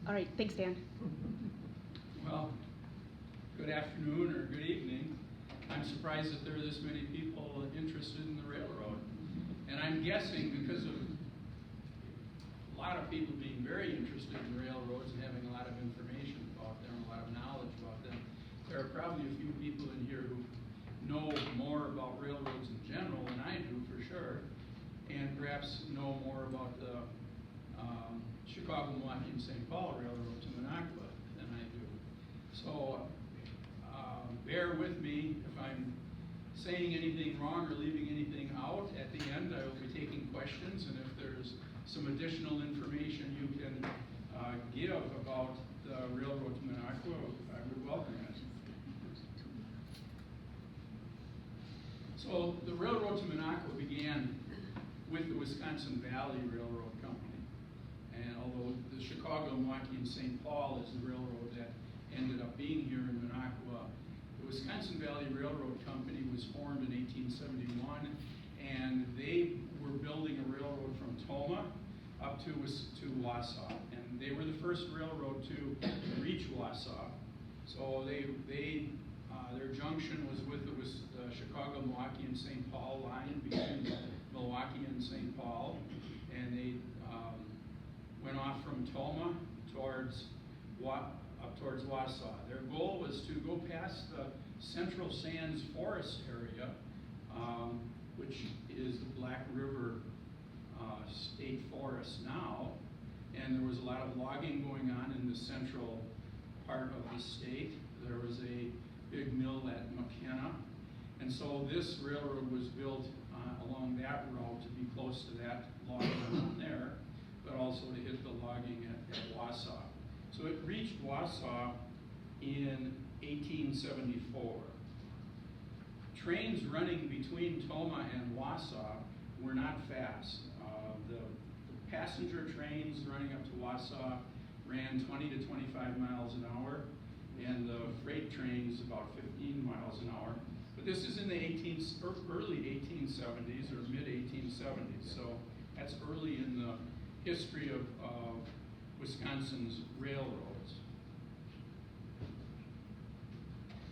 All right, thanks, Dan. Well, good afternoon or good evening. I'm surprised that there are this many people interested in the railroad. And I'm guessing because of a lot of people being very interested in railroads and having a lot of information about them, a lot of knowledge about them, there are probably a few people in here who know more about railroads in general than I do, for sure, and perhaps know more about the Chicago, Milwaukee, and St. Paul Railroad to Minocqua than I do. So bear with me if I'm saying anything wrong or leaving anything out. At the end, I will be taking questions, and if there's some additional information you can give about the railroad to Minocqua, I would welcome it. So the railroad to Minocqua began with the Wisconsin Valley Railroad Company. And although the Chicago, Milwaukee, and St. Paul is the railroad that ended up being here in Minocqua, the Wisconsin Valley Railroad Company was formed in 1871, and they were building a railroad from Tomah up to Wausau. And they were the first railroad to reach Wausau. So their junction was with the Chicago, Milwaukee, and St. Paul line between Milwaukee and St. Paul. And they went off from Tomah up towards Wausau. Their goal was to go past the Central Sands Forest area, which is the Black River State Forest now, and there was a lot of logging going on in the central part of the state. There was a big mill at McKenna, and so this railroad was built along that route to be close to that logging around there, but also to hit the logging at Wausau. So it reached Wausau in 1874. Trains running between Tomah and Wausau were not fast. The passenger trains running up to Wausau ran 20 to 25 miles an hour, and the freight trains about 15 miles an hour. But this is in the early 1870s or mid 1870s, so that's early in the history of Wisconsin's railroads.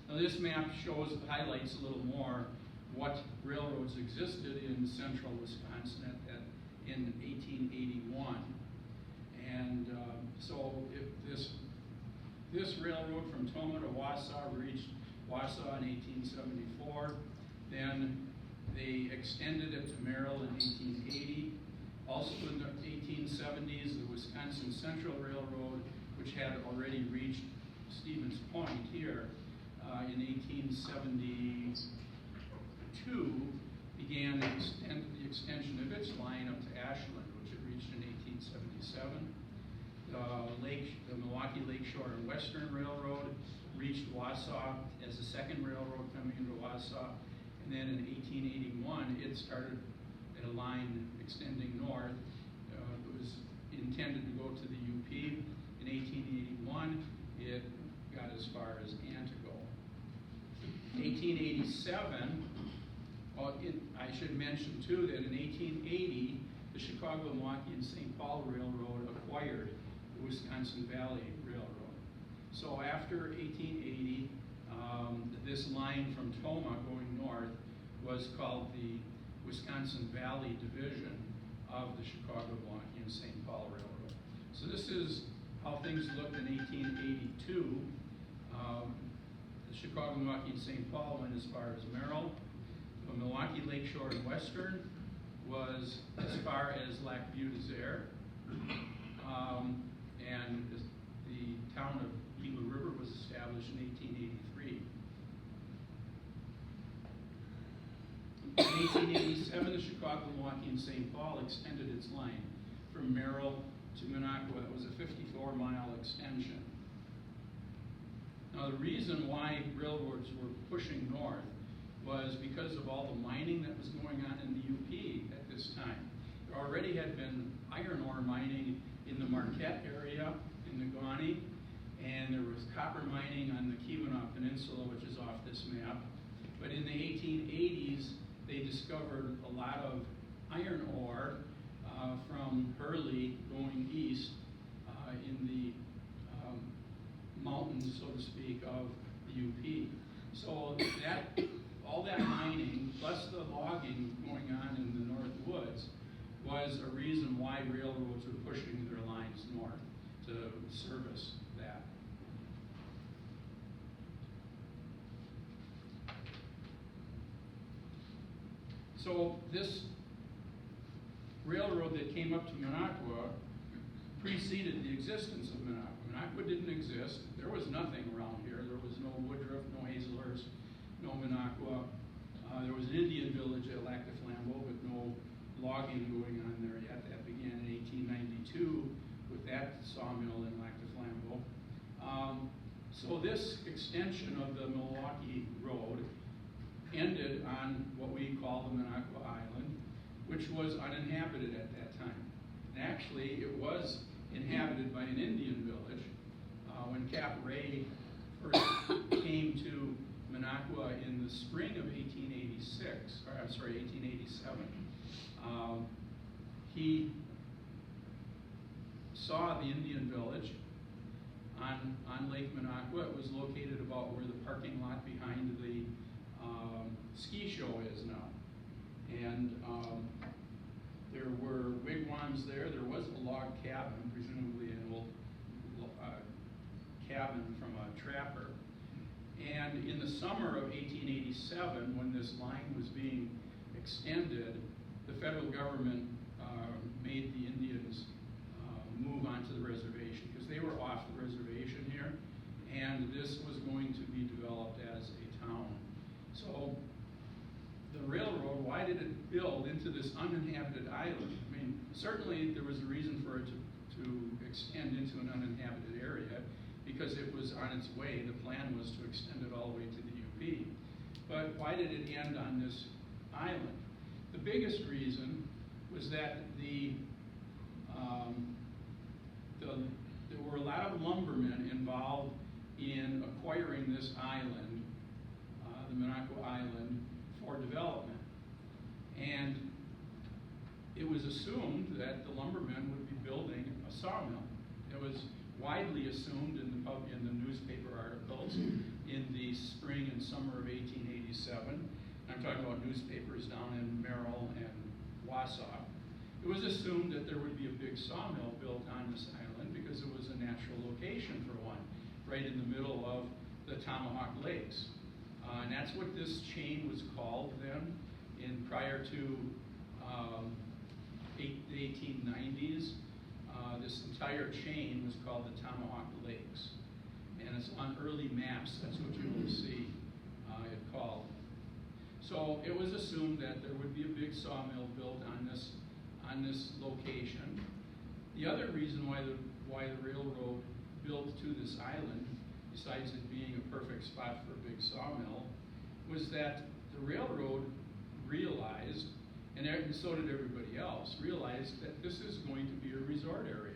Now this map highlights a little more what railroads existed in central Wisconsin in 1881. And so if this railroad from Tomah to Wausau reached Wausau in 1874, then they extended it to Merrill in 1880. Also in the 1870s, the Wisconsin Central Railroad, which had already reached Stevens Point here, in 1872, began the extension of its line up to Ashland, which it reached in 1877. The Milwaukee Lakeshore and Western Railroad reached Wausau as the second railroad coming into Wausau, and then in 1881, it started at a line extending north. It was intended to go to the UP. In 1881, it got as far as Antigo. 1887, I should mention too that in 1880, the Chicago, Milwaukee, and St. Paul Railroad acquired the Wisconsin Valley Railroad. So after 1880, this line from Tomah going north was called the Wisconsin Valley Division of the Chicago, Milwaukee, and St. Paul Railroad. So this is how things looked in 1882. The Chicago, Milwaukee, and St. Paul went as far as Merrill. The Milwaukee Lakeshore and Western was as far as Lac Butte-des-Aires. And the town of Gila River was established in 1883. In 1887, the Chicago, Milwaukee, and St. Paul extended its line from Merrill to Minocqua. It was a 54-mile extension. Now, the reason why railroads were pushing north was because of all the mining that was going on in the UP at this time. There already had been iron ore mining in the Marquette area, in the Gawney, and there was copper mining on the Keweenaw Peninsula, which is off this map. But in the 1880s, they discovered a lot of iron ore from Hurley going east in the so to speak, of the UP. So all that mining, plus the logging going on in the North Woods, was a reason why railroads were pushing their lines north to service that. So this railroad that came up to Minocqua preceded the existence of Minocqua. Minocqua didn't exist. There was nothing around here. There was no Woodruff, no Hazelhurst, no Minocqua. There was an Indian village at Lac de Flambeau, but no logging going on there yet. That began in 1892 with that sawmill in Lac de Flambeau. So this extension of the Milwaukee Road ended on what we call the Minocqua Island, which was uninhabited at that time. And actually, it was inhabited by an Indian village. When Cap Ray first came to Minocqua in the spring of 1887, he saw the Indian village on Lake Minocqua. It was located about where the parking lot behind the ski show is now. And there were wigwams there. There was a log cabin, presumably an old cabin from a trapper. And in the summer of 1887, when this line was being extended, the federal government made the Indians move onto the reservation because they were off the reservation here, and this was going to be developed as a town. So the railroad, why did it build into this uninhabited island? I mean, certainly there was a reason for it to extend into an uninhabited area because it was on its way. The plan was to extend it all the way to the UP. But why did it end on this island? The biggest reason was that there were a lot of lumbermen involved in acquiring this island, the Minocqua Island, for development. And it was assumed that the lumbermen would be building a sawmill. It was widely assumed in the newspaper articles in the spring and summer of 1887. I'm talking about newspapers down in Merrill and Wausau. It was assumed that there would be a big sawmill built on this island because it was a natural location for one, right in the middle of the Tomahawk Lakes. And that's what this chain was called then. Prior to the 1890s, this entire chain was called the Tomahawk Lakes. And it's on early maps, that's what you will see it called. So it was assumed that there would be a big sawmill built on this location. The other reason why the railroad built to this island, besides it being a perfect spot for a big sawmill, was that the railroad realized, and so did everybody else, realized that this is going to be a resort area.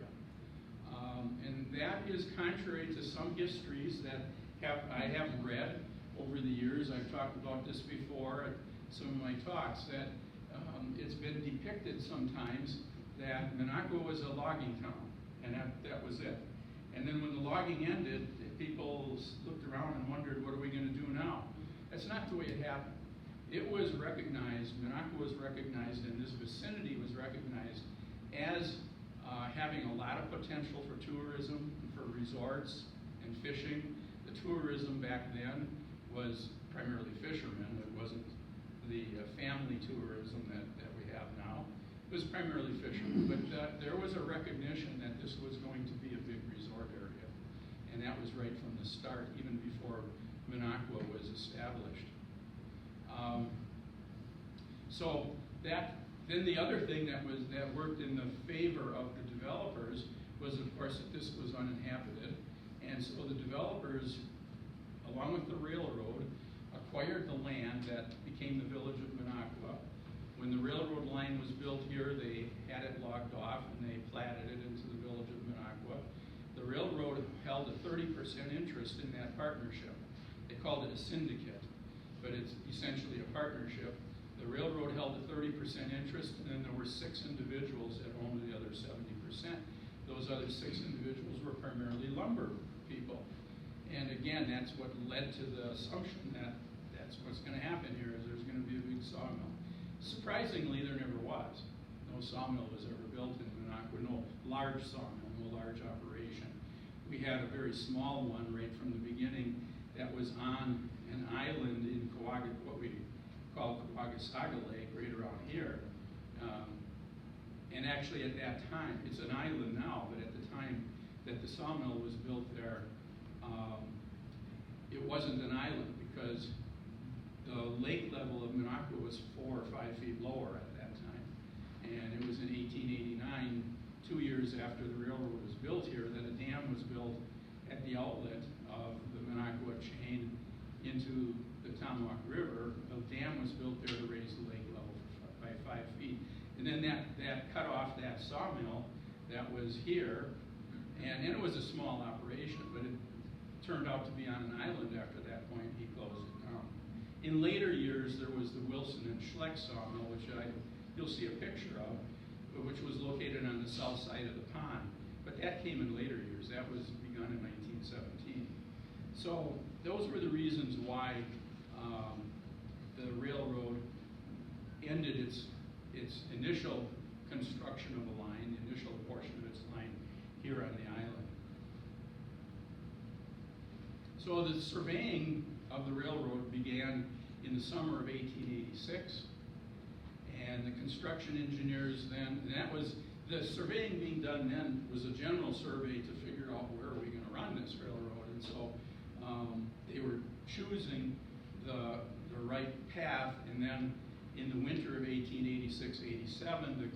And that is contrary to some histories that I have read over the years. I've talked about this before at some of my talks, that it's been depicted sometimes that Minocqua was a logging town, and that was it. And then when the logging ended, people looked around and wondered, what are we going to do now? That's not the way it happened. It was recognized, Minocqua was recognized, and this vicinity was recognized as having a lot of potential for tourism, for resorts and fishing. The tourism back then was primarily fishermen. It wasn't the family tourism that we have now. It was primarily fishermen. But there was a recognition that this was going to be a big resort area. And that was right from the start, even before Minocqua was established. Then the other thing that worked in the favor of the developers was, of course, that this was uninhabited. And so the developers, along with the railroad, acquired the land that became the village of Minocqua. When the railroad line was built here, they had it logged off and they platted it into the village of Minocqua. The railroad held a 30% interest in that partnership. They called it a syndicate, but it's essentially a partnership. The railroad held a 30% interest, and then there were 6 individuals that owned the other 70%. Those other 6 individuals were primarily lumber people. And again, that's what led to the assumption that that's what's going to happen here, is there's going to be a big sawmill. Surprisingly, there never was. No sawmill was ever built in Minocqua, no large sawmill, no large operation. We had a very small one right from the beginning that was on an island in what we call Kawagosaga Lake, right around here. And actually at that time, it's an island now, but at the time that the sawmill was built there, it wasn't an island because the lake level of Minocqua was 4 or 5 feet lower at that time. And it was in 1889, 2 years after the railroad was built here, that a dam was built at the outlet of the Minocqua chain into the Tomahawk River. A dam was built there to raise the lake level by 5 feet. And then that cut off that sawmill that was here, and it was a small operation, but it turned out to be on an island after that point. He closed it down. In later years, there was the Wilson and Schleck sawmill, which you'll see a picture of, which was located on the south side of the pond. But that came in later years. That was begun in 1917. So those were the reasons why the railroad ended its initial construction of the line, the initial portion of its line here on the island. So the surveying of the railroad began in the summer of 1886, and the construction engineers then, and that was, the surveying being done then was a general survey to figure out where are we going to run this railroad, and so they were choosing the right path, and then in the winter of 1886-87, the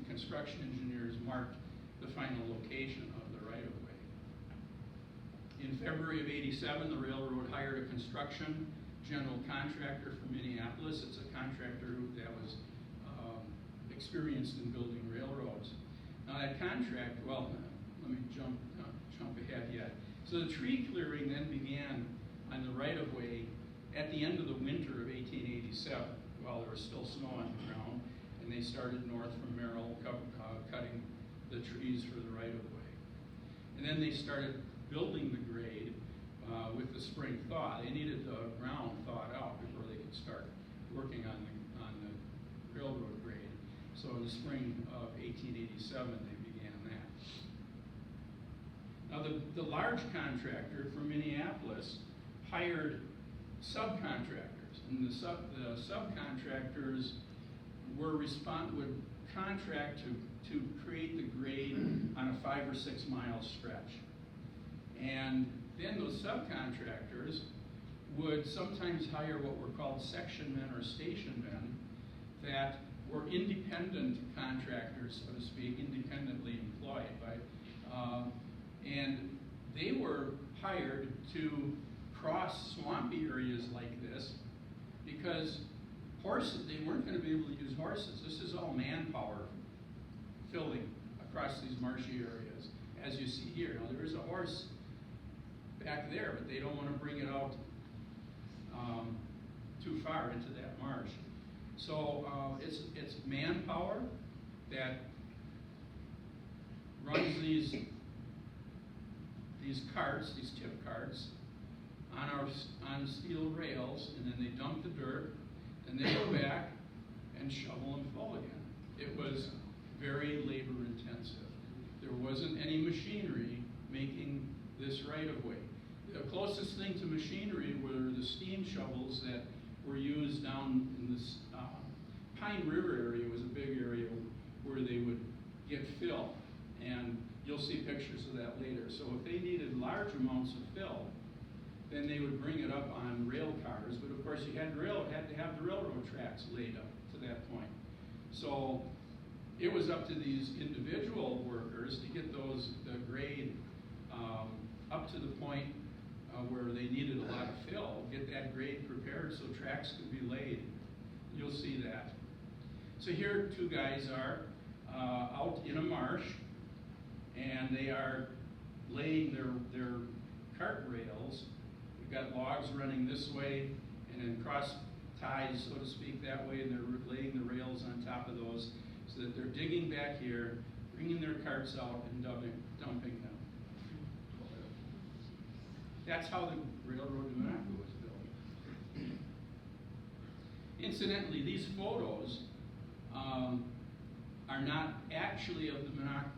construction engineers marked the final location of the right-of-way. In February of 87, the railroad hired a construction general contractor from Minneapolis. It's a contractor that was experienced in building railroads. Now that contract, well, let me jump ahead yet. So the tree clearing then began on the right-of-way at the end of the winter of 1887. While there was still snow on the ground, and they started north from Merrill, cutting the trees for the right-of-way. And then they started building the grade with the spring thaw. They needed the ground thawed out before they could start working on the railroad grade. So in the spring of 1887, they began that. Now the large contractor from Minneapolis hired subcontractors. And the subcontractors would contract to create the grade on a 5 or 6 mile stretch. And then those subcontractors would sometimes hire what were called section men or station men that were independent contractors, so to speak, independently employed. And they were hired to cross swampy areas like this, because horses, they weren't going to be able to use horses. This is all manpower filling across these marshy areas, as you see here. Now there is a horse back there, but they don't want to bring it out too far into that marsh. So it's manpower that runs these carts, these tip carts, on steel rails, and then they dump the dirt, and they go back and shovel and fill again. It was very labor intensive. There wasn't any machinery making this right-of-way. The closest thing to machinery were the steam shovels that were used down in this Pine River area. Was a big area where they would get fill, and you'll see pictures of that later. So if they needed large amounts of fill, then they would bring it up on rail cars, but of course you had to have the railroad tracks laid up to that point. So it was up to these individual workers to get the grade up to the point where they needed a lot of fill, get that grade prepared so tracks could be laid. You'll see that. So here 2 guys are out in a marsh, and they are laying their cart rails. We've got logs running this way, and then cross ties, so to speak, that way, and they're laying the rails on top of those, so that they're digging back here, bringing their carts out, and dumping them. that's how the railroad in Minocqua was built. Incidentally, these photos are not actually of the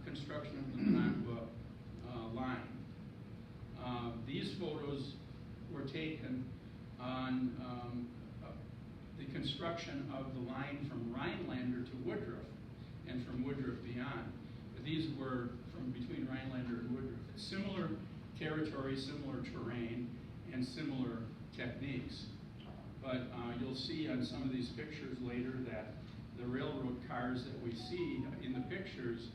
construction of the Minocqua line. These photos were taken on the construction of the line from Rhinelander to Woodruff and from Woodruff beyond. But these were from between Rhinelander and Woodruff. It's similar territory, similar terrain, and similar techniques. But you'll see on some of these pictures later that the railroad cars that we see in the pictures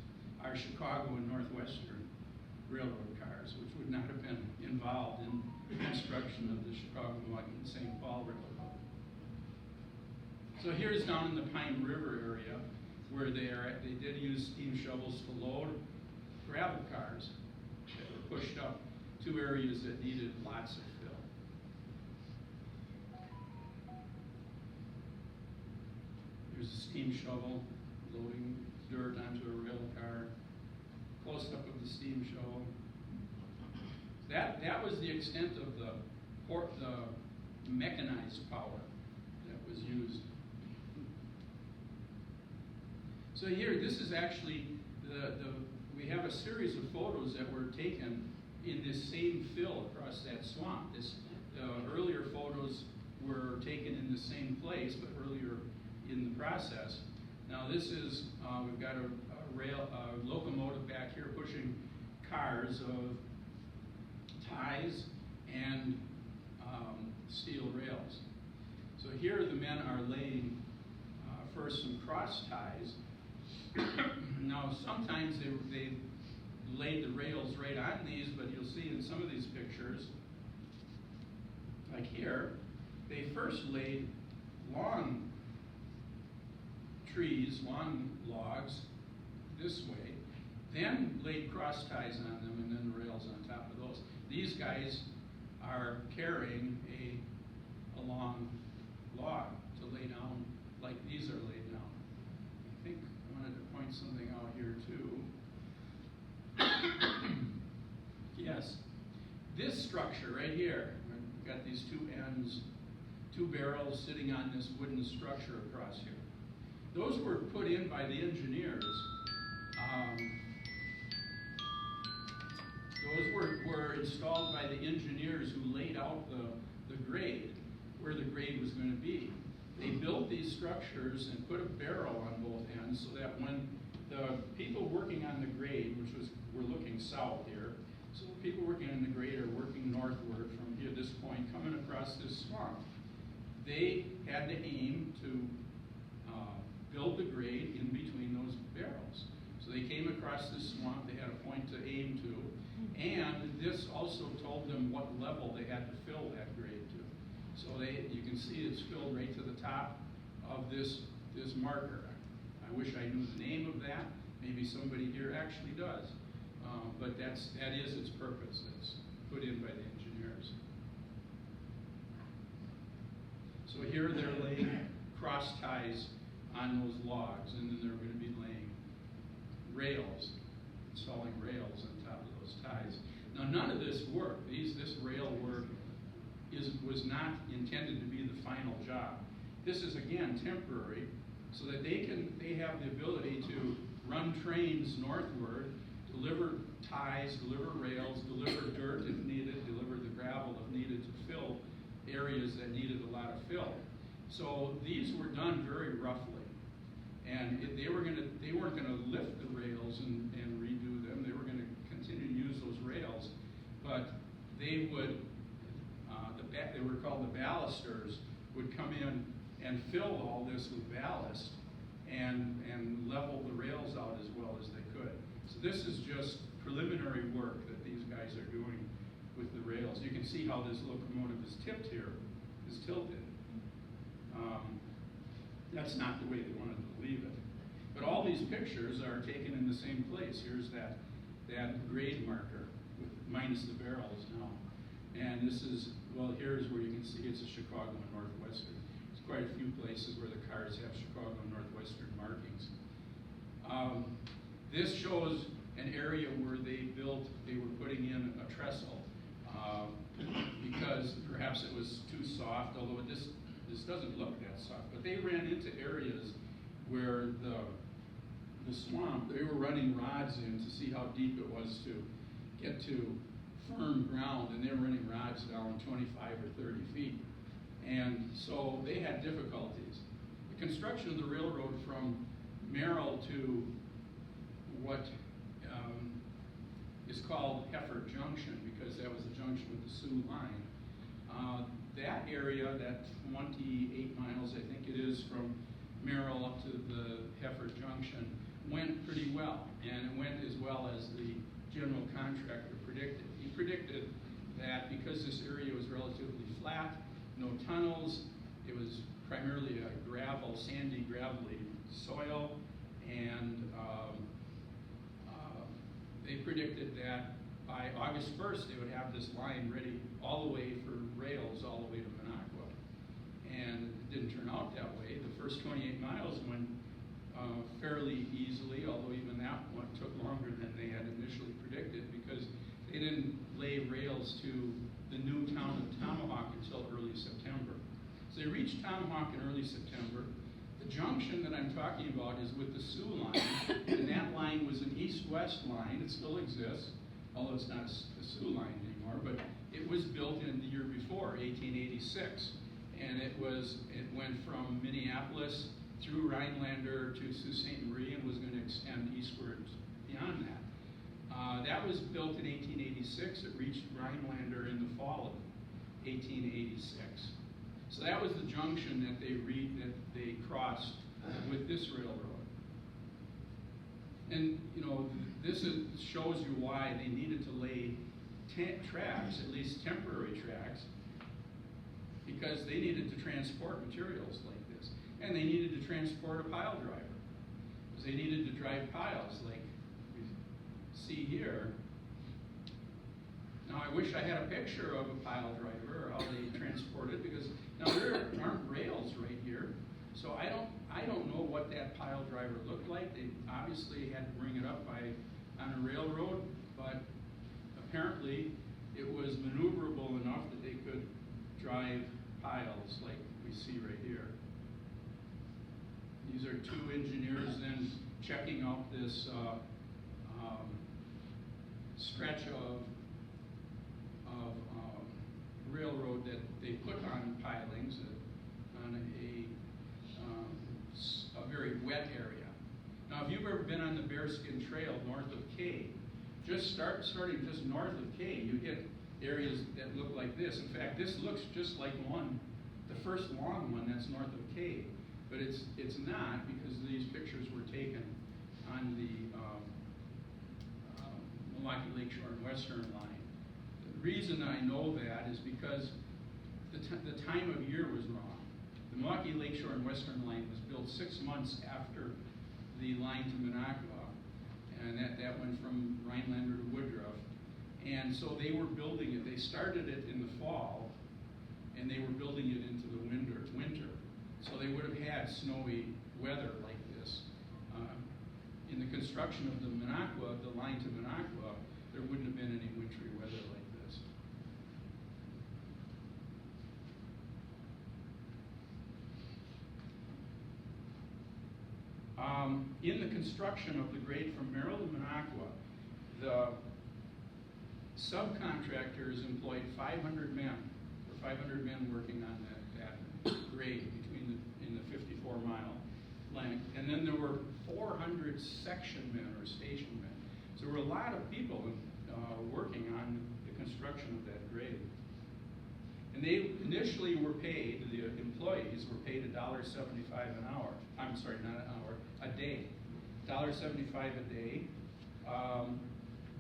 are Chicago and Northwestern railroad cars, which would not have been involved in the construction of the Chicago and St. Paul Railroad. So here's down in the Pine River area where they did use steam shovels to load gravel cars that were pushed up to areas that needed lots of fill. Here's a steam shovel loading dirt onto a rail car. Close-up of the steam shovel. That was the extent of the mechanized power that was used. So here, this is actually we have a series of photos that were taken in this same fill across that swamp. Earlier photos were taken in the same place, but earlier in the process. Now this is, we've got a locomotive back here pushing cars of ties and steel rails. So here the men are laying first some cross ties. Now sometimes they laid the rails right on these, but you'll see in some of these pictures, like here, they first laid long trees, long logs this way, then laid cross ties on them, and then the rails on top of those. These guys are carrying a long log to lay down like these are laid down. I think I wanted to point something out here too. Yes, this structure right here, we've got these two ends, two barrels sitting on this wooden structure across here. Those were put in by the engineers. Those were installed by the engineers who laid out the grade, where the grade was going to be. They built these structures and put a barrel on both ends so that when the people working on the grade, we're looking south here, so the people working on the grade are working northward from here, this point, coming across this swamp. They had to aim to build the grade in between those barrels. So they came across this swamp, they had a point to aim to, and this also told them what level they had to fill that grade to. So you can see it's filled right to the top of this marker. I wish I knew the name of that. Maybe somebody here actually does. But that is its purpose. It's put in by the engineers. So here they're laying cross ties on those logs, and then they're going to be laying rails, installing rails on top of those ties. Now none of this work, this rail work was not intended to be the final job. This is again temporary, so that they have the ability to run trains northward, deliver ties, deliver rails, deliver dirt if needed, deliver the gravel if needed to fill areas that needed a lot of fill. So these were done very roughly. And they weren't going to lift the rails and redo them. They were going to continue to use those rails, but they would, they were called the ballasters, would come in and fill all this with ballast and level the rails out as well as they could. So this is just preliminary work that these guys are doing with the rails. You can see how this locomotive is tipped here, is tilted. That's not the way they wanted to leave it. But all these pictures are taken in the same place. Here's that grade marker minus the barrels now. And this is, well, here's where you can see it's a Chicago and Northwestern. There's quite a few places where the cars have Chicago and Northwestern markings. This shows an area where they were putting in a trestle although this doesn't look that soft, but they ran into areas where the swamp, they were running rods in to see how deep it was to get to firm ground, and they were running rods down 25 or 30 feet. And so they had difficulties. The construction of the railroad from Merrill to what is called Heifer Junction, because that was the junction with the Sioux line. That area, that 28 miles, I think it is, from Merrill up to the Heifer Junction, went pretty well, and it went as well as the general contractor predicted. He predicted that because this area was relatively flat, no tunnels, it was primarily a sandy, gravelly soil, and they predicted that by August 1st, they would have this line ready all the way for rails all the way to Minocqua. And it didn't turn out that way. The first 28 miles went fairly easily, although even that one took longer than they had initially predicted, because they didn't lay rails to the new town of Tomahawk until early September. So they reached Tomahawk in early September. The junction that I'm talking about is with the Sioux line, and that line was an east-west line. It still exists, although it's not a Sioux line anymore, but it was built in the year before, 1886. And it went from Minneapolis through Rhinelander to Sault Ste. Marie and was going to extend eastward beyond that. That was built in 1886. It reached Rhinelander in the fall of 1886. So that was the junction that they crossed with this railroad. And this shows you why they needed to lay tracks, at least temporary tracks, because they needed to transport materials like this. And they needed to transport a pile driver, because they needed to drive piles like we see here. Now I wish I had a picture of a pile driver or how they transport it, because now there aren't rails right here, so I don't know what that pile driver looked like. They obviously had to bring it up on a railroad, but apparently it was maneuverable enough that they could drive piles like we see right here. These are two engineers then checking out this stretch of railroad that they put on pilings on a very wet area. Now, if you've ever been on the Bearskin Trail north of Kay, starting just north of Kay, you get areas that look like this. In fact, this looks just like the first long one that's north of Kay, but it's not, because these pictures were taken on the Milwaukee Lakeshore and Western line. The reason I know that is because the time of year was wrong. The Milwaukee Lakeshore and Western line was built 6 months after the line to Minocqua, and that went from Rhinelander to Woodruff. And so they were building it. They started it in the fall, and they were building it into the winter. So they would have had snowy weather like this. In the construction of the Minocqua, the line to Minocqua, there wouldn't have been any wintry weather like this. In the construction of the grade from Merrill to Minocqua, the subcontractors employed 500 men, or 500 men working on that grade in the 54-mile length. And then there were 400 section men or station men. So there were a lot of people working on the construction of that grade. And they initially were paid, the employees were paid $1.75 an hour. I'm sorry, not an hour, a day. $1.75 a day.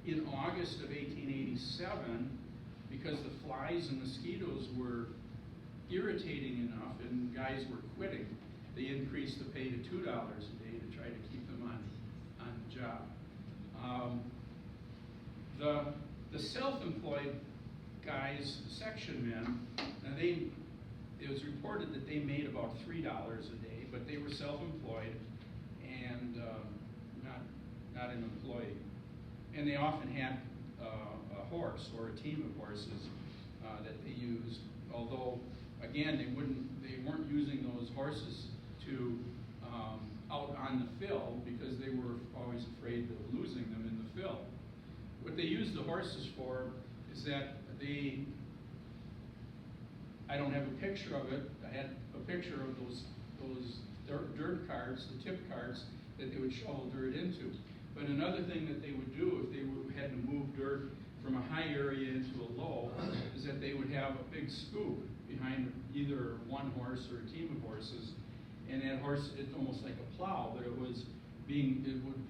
In August of 1887, because the flies and mosquitoes were irritating enough and guys were quitting, they increased the pay to $2 a day to try to keep them on the job. The self-employed guys, section men, and it was reported that they made about $3 a day, but they were self-employed and not an employee. And they often had a horse or a team of horses that they used, although again, they weren't using those horses to out on the fill because they were always afraid of losing them in the fill. What they used the horses for is that I don't have a picture of it. I had a picture of those dirt carts, the tip carts that they would shovel dirt into. But another thing that they would do if they had to move dirt from a high area into a low is that they would have a big scoop behind either one horse or a team of horses. And that horse, it's almost like a plow, but it would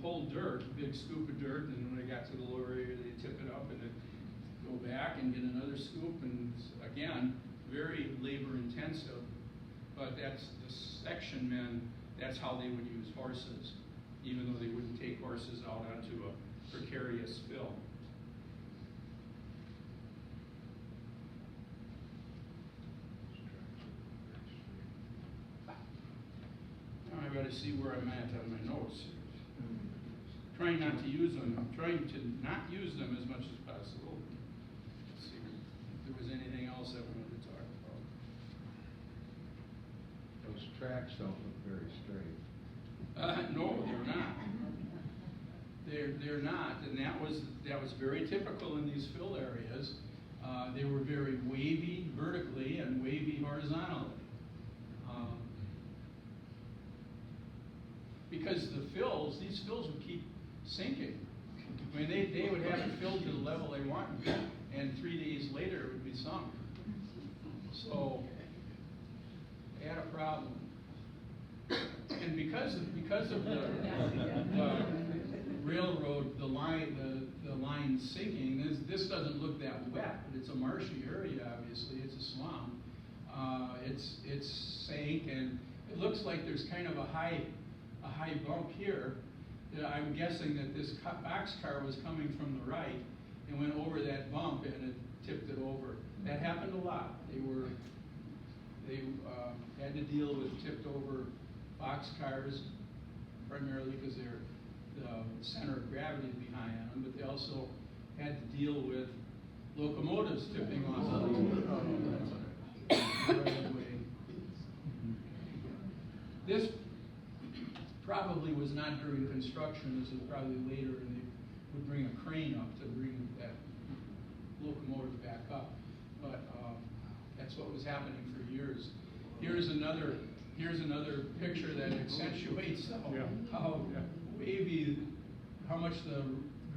pull dirt, a big scoop of dirt, and when it got to the lower area, they tip it up and it'd go back and get another scoop, and again, very labor intensive, but that's the section men, that's how they would use horses, even though they wouldn't take horses out onto a precarious fill. Now I gotta see where I'm at on my notes. Trying not to use them. I'm trying to not use them as much as possible. Let's see if there was anything else I wanted to talk about. Those tracks don't look very straight. No, they're not. They're not, and that was very typical in these fill areas. They were very wavy vertically and wavy horizontally. Because these fills would keep sinking. I mean, they would have it filled to the level they wanted, and 3 days later it would be sunk. So they had a problem. And because of the railroad, the line sinking, this doesn't look that wet, but it's a marshy area. Obviously, it's a swamp. It's sank, and it looks like there's kind of a high bump here. I'm guessing that this boxcar was coming from the right and went over that bump and it tipped it over. That happened a lot. They had to deal with tipped over boxcars, primarily because the center of gravity is behind them, but they also had to deal with locomotives tipping off the railway. This probably was not during construction. This was probably later, and they would bring a crane up to bring that locomotive back up. But that's what was happening for years. Here's another picture that accentuates how wavy, how much the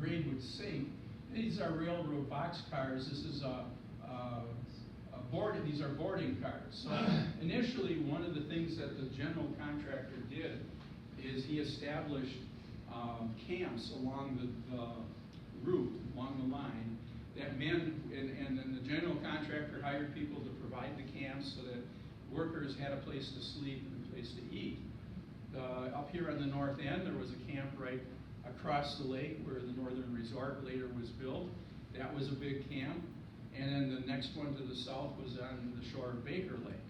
grade would sink. These are railroad boxcars. This is these are boarding cars. So initially, one of the things that the general contractor did is he established camps along the route, along the line, that men, and then the general contractor hired people to provide the camps so that workers had a place to sleep and a place to eat. Up here on the north end, there was a camp right across the lake where the Northern Resort later was built. That was a big camp. And then the next one to the south was on the shore of Baker Lake.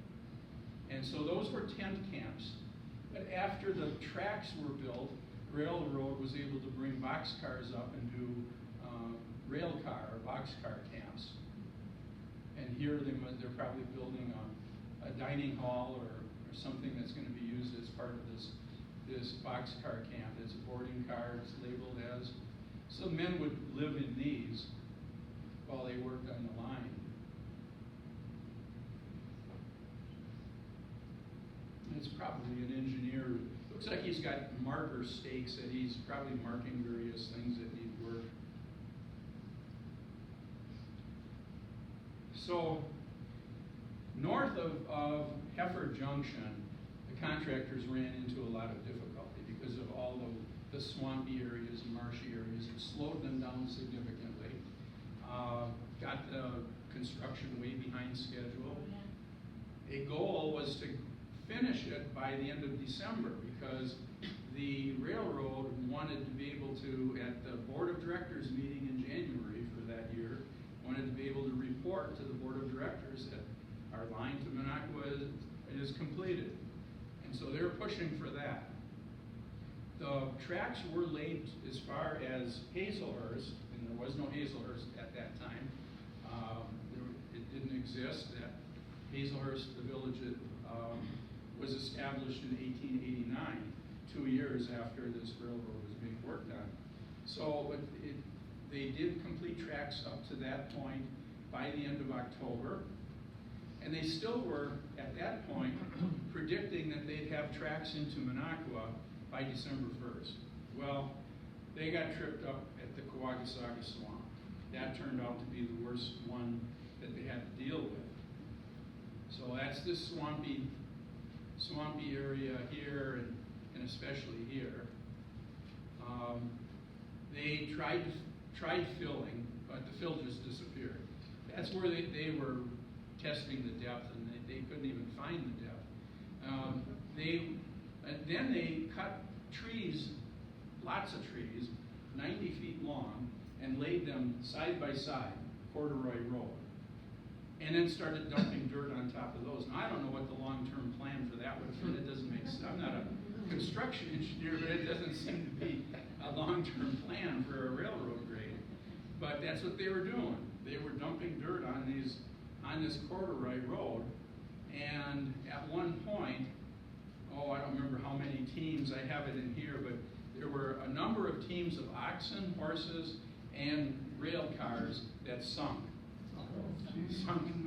And so those were tent camps. But after the tracks were built, railroad was able to bring boxcars up and do rail car or boxcar camps. And here they're probably building a dining hall or something that's going to be used as part of this boxcar camp. It's a boarding car, it's labeled as. So men would live in these while they worked on the line. And it's probably an engineer. Looks like he's got marker stakes that he's probably marking various things that need work. So north of Heifer Junction, the contractors ran into a lot of difficulty because of all the swampy areas and marshy areas. It slowed them down significantly. Got the construction way behind schedule. A goal was to finish it by the end of December because the railroad wanted to be able to, at the Board of Directors meeting in January for that year, wanted to be able to report to the Board of Directors that our line to Minocqua is completed. And so they were pushing for that. The tracks were laid as far as Hazelhurst, and there was no Hazelhurst at that time. It didn't exist. Hazelhurst, the village, was established in 1889, 2 years after this railroad was being worked on. So they did complete tracks up to that point by the end of October. And they still were, at that point, predicting that they'd have tracks into Minocqua by December 1st. Well, they got tripped up at the Kawagosaga Swamp. That turned out to be the worst one that they had to deal with. So that's this swampy area here, and especially here. They tried filling, but the fill just disappeared. That's where they were testing the depth, and they couldn't even find the depth. Then they cut trees, lots of trees, 90 feet long, and laid them side by side, corduroy road. And then started dumping dirt on top of those. Now, I don't know what the long-term plan for that would be. It doesn't make sense. I'm not a construction engineer, but it doesn't seem to be a long-term plan for a railroad grade. But that's what they were doing. They were dumping dirt on this corduroy road. And at one point, I don't remember how many teams, I have it in here, but there were a number of teams of oxen, horses, and rail cars that sunk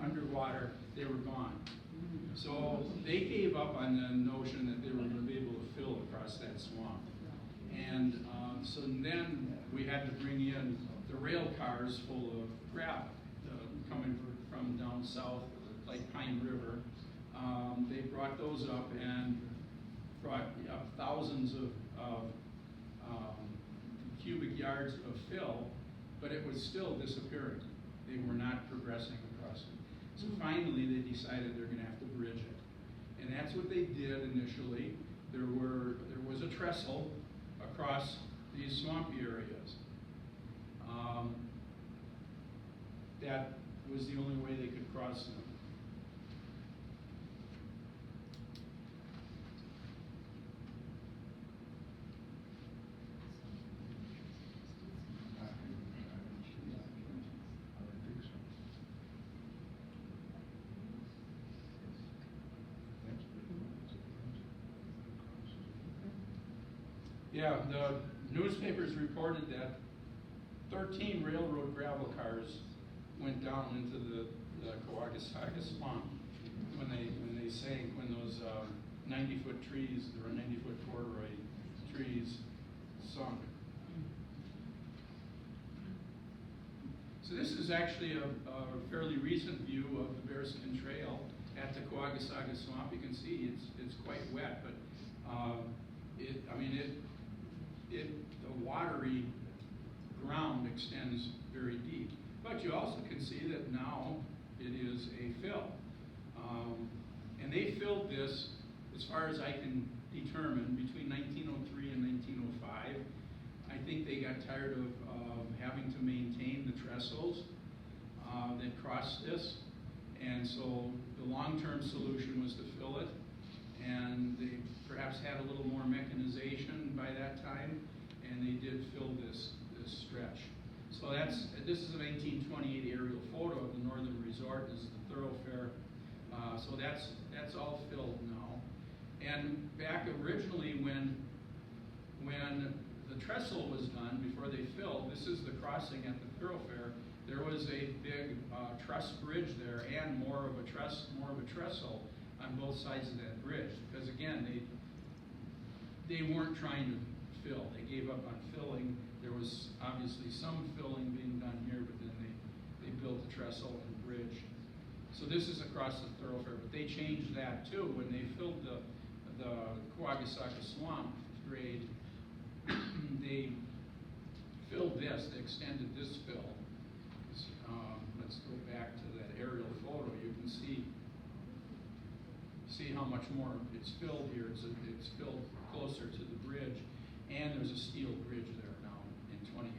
underwater. They were gone. So they gave up on the notion that they were going to be able to fill across that swamp. And so then we had to bring in the rail cars full of gravel coming from down south, like Pine River. They brought those up and brought up thousands of cubic yards of fill, but it was still disappearing. They were not progressing across it. So finally, they decided they're going to have to bridge it, and that's what they did initially. There was a trestle across these swampy areas. That was the only way they could cross them. Yeah, the newspapers reported that 13 railroad gravel cars went down into the Kawagosaga Swamp when they sank, when those 90-foot trees, there were 90-foot corduroy trees, sunk. So this is actually a fairly recent view of the Bearskin Trail at the Kawagosaga Swamp. You can see it's quite wet, but the watery ground extends very deep. But you also can see that now it is a fill. And they filled this, as far as I can determine, between 1903 and 1905. I think they got tired of having to maintain the trestles that crossed this. And so the long-term solution was to fill it. And they perhaps had a little more mechanization by that time, and they did fill this stretch. So this is a 1928 aerial photo of the northern resort. This is the thoroughfare. So that's all filled now. And back originally when the trestle was done, before they filled, this is the crossing at the thoroughfare. There was a big truss bridge there, and more of a trestle on both sides of that bridge, because again, they weren't trying to fill. They gave up on filling. There was obviously some filling being done here, but then they built the trestle and bridge. So this is across the thoroughfare, but they changed that too. When they filled the Kawagosaga Swamp grade, they filled this, they extended this fill. Let's go back to that aerial photo. You can see how much more it's filled here. It's filled closer to the bridge, and there's a steel bridge there now in 28,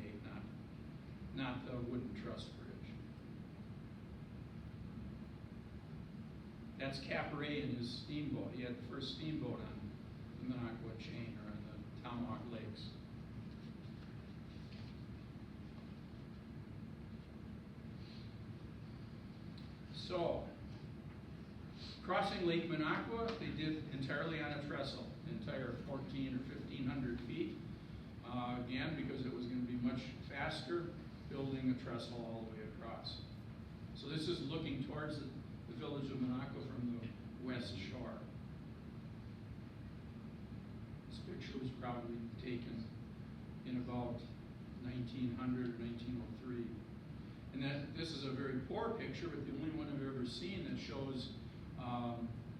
not the wooden truss bridge. That's Caparet and his steamboat. He had the first steamboat on the Minocqua chain, or on the Tomahawk Lakes. So, Crossing Lake Minocqua, they did entirely on a trestle, entire 14 or 1,500 feet. Again, because it was going to be much faster, building a trestle all the way across. So this is looking towards the village of Minocqua from the west shore. This picture was probably taken in about 1900 or 1903. And this is a very poor picture, but the only one I've ever seen that shows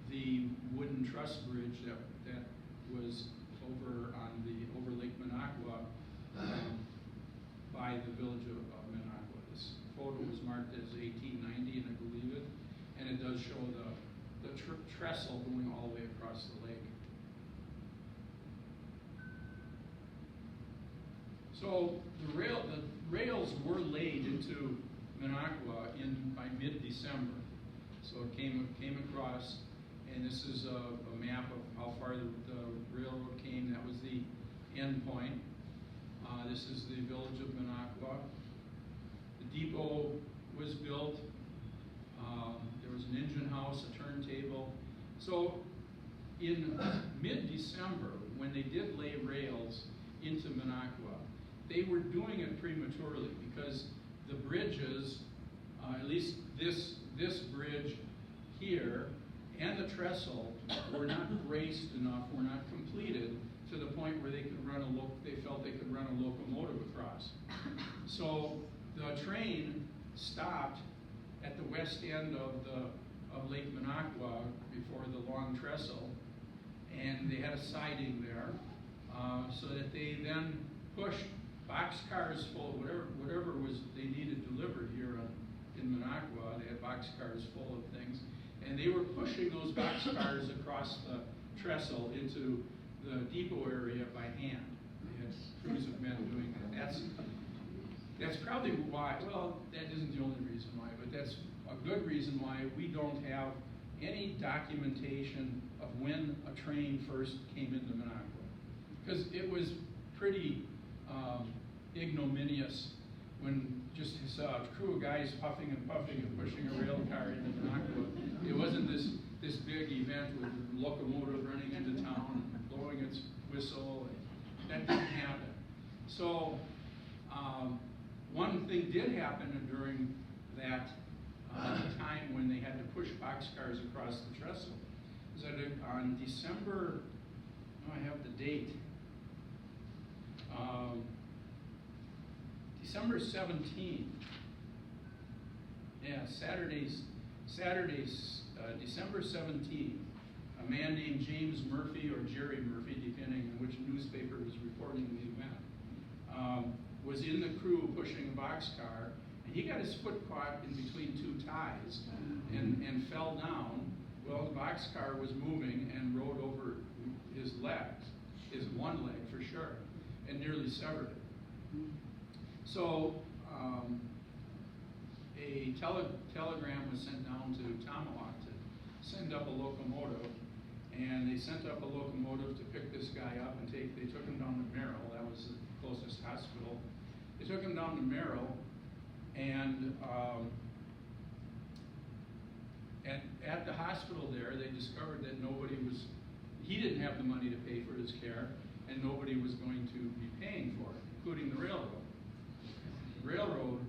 the wooden truss bridge that was over Lake Minocqua by the village of Minocqua. This photo was marked as 1890, and I believe it, and it does show the trestle going all the way across the lake. So the rails were laid into Minocqua by mid-December. So it came across, and this is a map of how far the railroad came. That was the end point. This is the village of Minocqua. The depot was built. There was an engine house, a turntable. So in mid-December, when they did lay rails into Minocqua, they were doing it prematurely because the bridges, at least this bridge here and the trestle, were not braced enough, were not completed to the point where they felt they could run a locomotive across. So the train stopped at the west end of Lake Minocqua before the long trestle, and they had a siding there, so that they then pushed boxcars full, whatever was they needed delivered here in Minocqua. They had boxcars full of things, and they were pushing those boxcars across the trestle into the depot area by hand. They had crews of men doing that. That's probably why, well, that isn't the only reason why, but that's a good reason why we don't have any documentation of when a train first came into Minocqua. Because it was pretty ignominious when just saw a crew of guys puffing and pushing a rail car into Minocqua. It wasn't this big event with a locomotive running into town and blowing its whistle. That didn't happen. So one thing did happen during that time when they had to push boxcars across the trestle is that on December, I have the date, December 17th, December 17th, a man named James Murphy or Jerry Murphy, depending on which newspaper was reporting the event, was in the crew pushing a boxcar, and he got his foot caught in between two ties and fell down. Well, the boxcar was moving and rode over his legs, his one leg for sure, and nearly severed it. So a telegram was sent down to Tomahawk to send up a locomotive, and they sent up a locomotive to pick this guy up and they took him down to Merrill. That was the closest hospital. They took him down to Merrill, and at the hospital there, they discovered that he didn't have the money to pay for his care, and nobody was going to be paying for it, including the railroad. The railroad,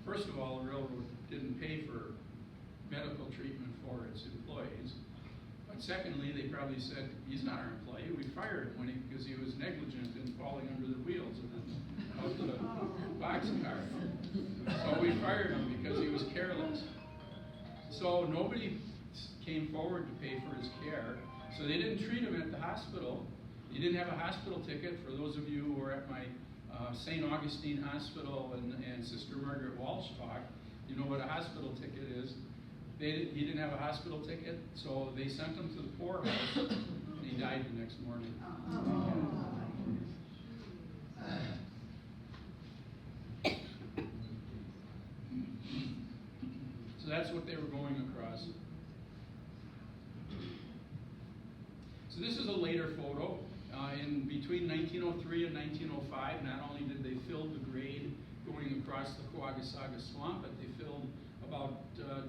first of all, the railroad didn't pay for medical treatment for its employees. But secondly, they probably said, he's not our employee. We fired him because he was negligent in falling under the wheels of the boxcar. So we fired him because he was careless. So nobody came forward to pay for his care. So they didn't treat him at the hospital. He didn't have a hospital ticket. For those of you who were at my St. Augustine Hospital and Sister Margaret Walsh talk, you know what a hospital ticket is. He didn't have a hospital ticket, so they sent him to the poorhouse, and he died the next morning. So that's what they were going across. So this is a later photo. In between 1903 and 1905, not only did they fill the grade going across the Coagasaga Swamp, but they filled about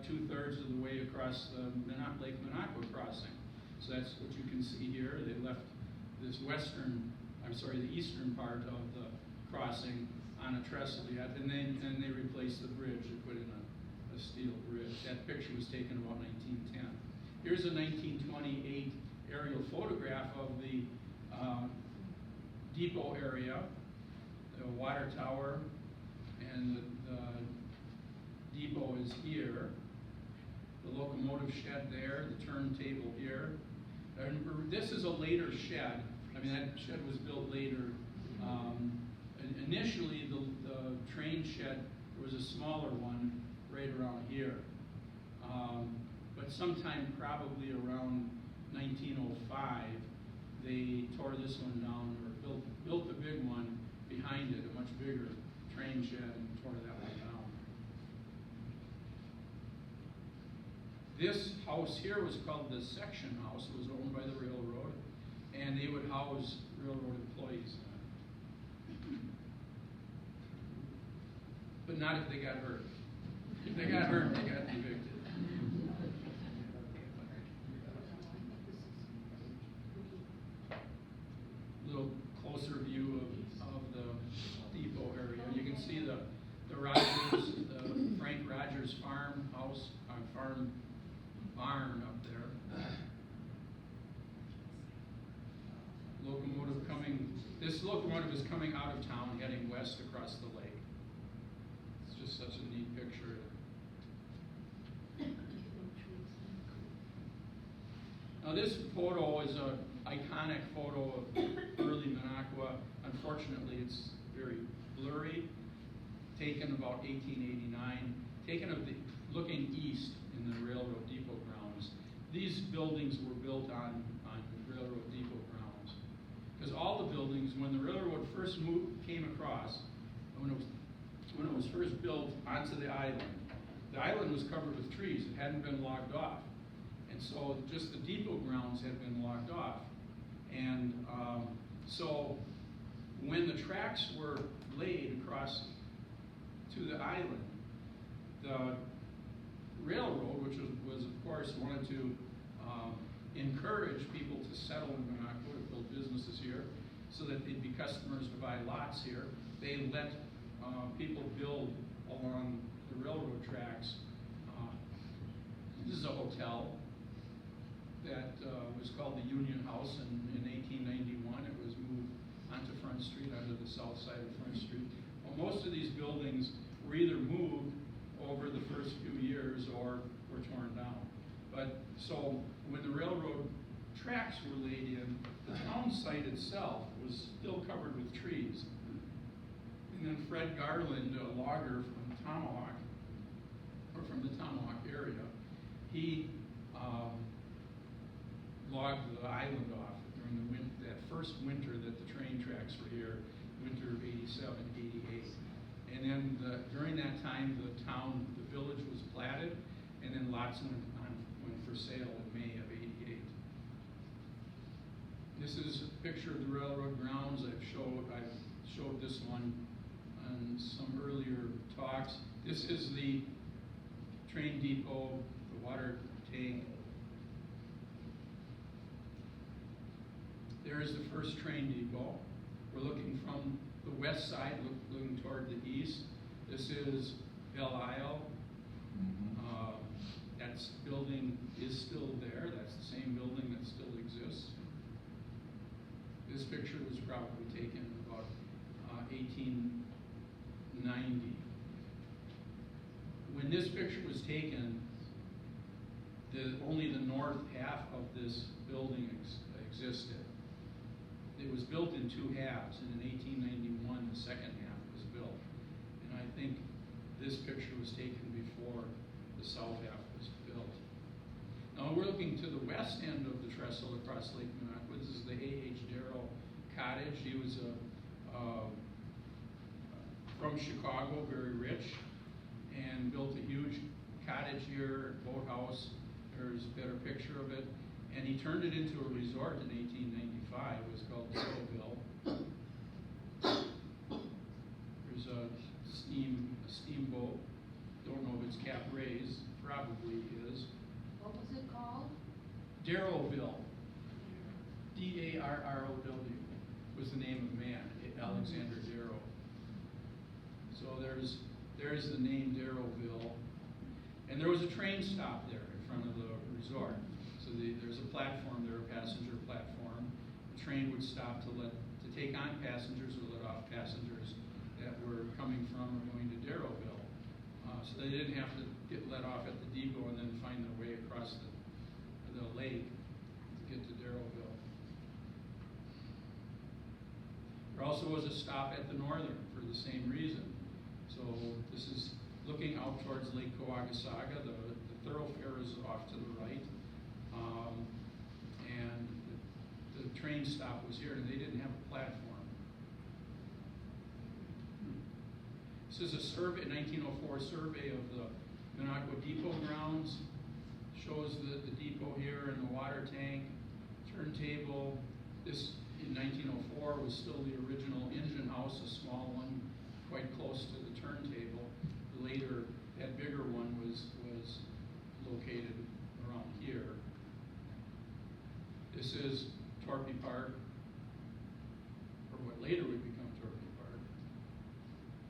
2/3 of the way across the Lake Minocqua crossing. So that's what you can see here. They left this the eastern part of the crossing on a trestle yet, and they replaced the bridge. They put in a steel bridge. That picture was taken about 1910. Here's a 1928 aerial photograph of the depot area, the water tower, and the depot is here. The locomotive shed there, the turntable here. And this is a later shed. I mean, that shed was built later. Initially, the train shed was a smaller one right around here. But sometime probably around 1905, they tore this one down, or built the big one behind it, a much bigger train shed, and tore that one down. This house here was called the section house. It was owned by the railroad, and they would house railroad employees in it. But not if they got hurt. If they got hurt, they got evicted. Little closer view of the depot area. You can see the Rogers, the Frank Rogers farmhouse, farm barn up there. Locomotive coming. This locomotive is coming out of town, heading west across the lake. It's just such a neat picture. Now this photo is an iconic photo of early Minocqua. Unfortunately, it's very blurry. Taken about 1889. Taken of looking east in the railroad depot grounds. These buildings were built on railroad depot grounds. Because all the buildings, when the railroad first came across, when it was first built onto the island was covered with trees. It hadn't been logged off. And so just the depot grounds had been logged off. And so when the tracks were laid across to the island, the railroad, which was of course wanted to encourage people to settle in Minocqua, to build businesses here, so that they'd be customers to buy lots here. They let people build along the railroad tracks. This is a hotel that was called the Union House, and in 1891 it was moved onto Front Street, onto the south side of Front Street. Well, most of these buildings were either moved over the first few years or were torn down. But so when the railroad tracks were laid in, the town site itself was still covered with trees. And then Fred Garland, a logger from Tomahawk, or from the Tomahawk area, he logged the island off during that first winter that the train tracks were here, winter of 87, 88. And then during that time, the village was platted, and then lots went for sale in May of 88. This is a picture of the railroad grounds. I've showed this one on some earlier talks. This is the train depot, the water tank. There is the first train depot. We're looking from the west side, looking toward the east. This is Belle Isle. That building is still there. That's the same building that still exists. This picture was probably taken in about 1890. When this picture was taken, only the north half of this building existed. It was built in two halves, and in 1891, the second half was built. And I think this picture was taken before the south half was built. Now we're looking to the west end of the trestle across Lake Minocqua. This is the A.H. Darrow cottage. He was from Chicago, very rich, and built a huge cottage here, boathouse. There's a better picture of it. And he turned it into a resort in 1895. It was called Scrobell. There's a steamboat. Don't know if its cap raised, probably is. What was it called? Darrowville, D-A-R-R-O-W, was the name of man, Alexander Darrow. So there's the name Darrowville. And there was a train stop there in front of the resort. So there's a platform there, a passenger platform. The train would stop to take on passengers or let off passengers that were coming from or going to Darrowville. So they didn't have to get let off at the depot and then find their way across the lake to get to Darrowville. There also was a stop at the Northern for the same reason. So this is looking out towards Lake Coagasaga. The thoroughfare is off to the right. And the train stop was here, and they didn't have a platform. This is a survey, 1904 survey of the Minocqua depot grounds. Shows the depot here and the water tank, turntable. This, in 1904, was still the original engine house, a small one, quite close to the turntable. Later, that bigger one was located around here. This is Torpy Park, or what later would become Torpy Park.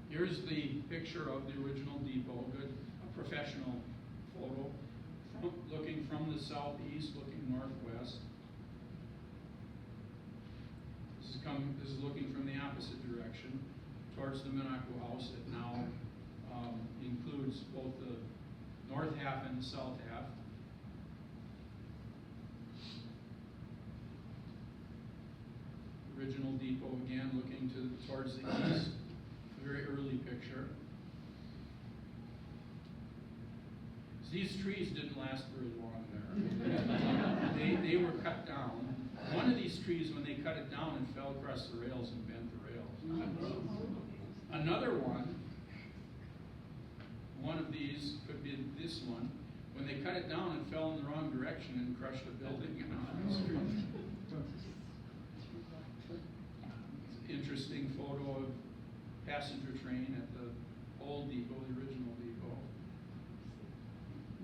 Here's the picture of the original depot, a professional photo, looking from the southeast, looking northwest. This is looking from the opposite direction, towards the Minocqua house that now includes both the north half and the south half. Original depot again, looking towards the east. Very early picture. These trees didn't last very long there. They were cut down. One of these trees, when they cut it down, and fell across the rails and bent the rails. Another one of these could be this one, when they cut it down, it fell in the wrong direction and crushed a building on the street. Interesting photo of passenger train at the old depot, the original depot.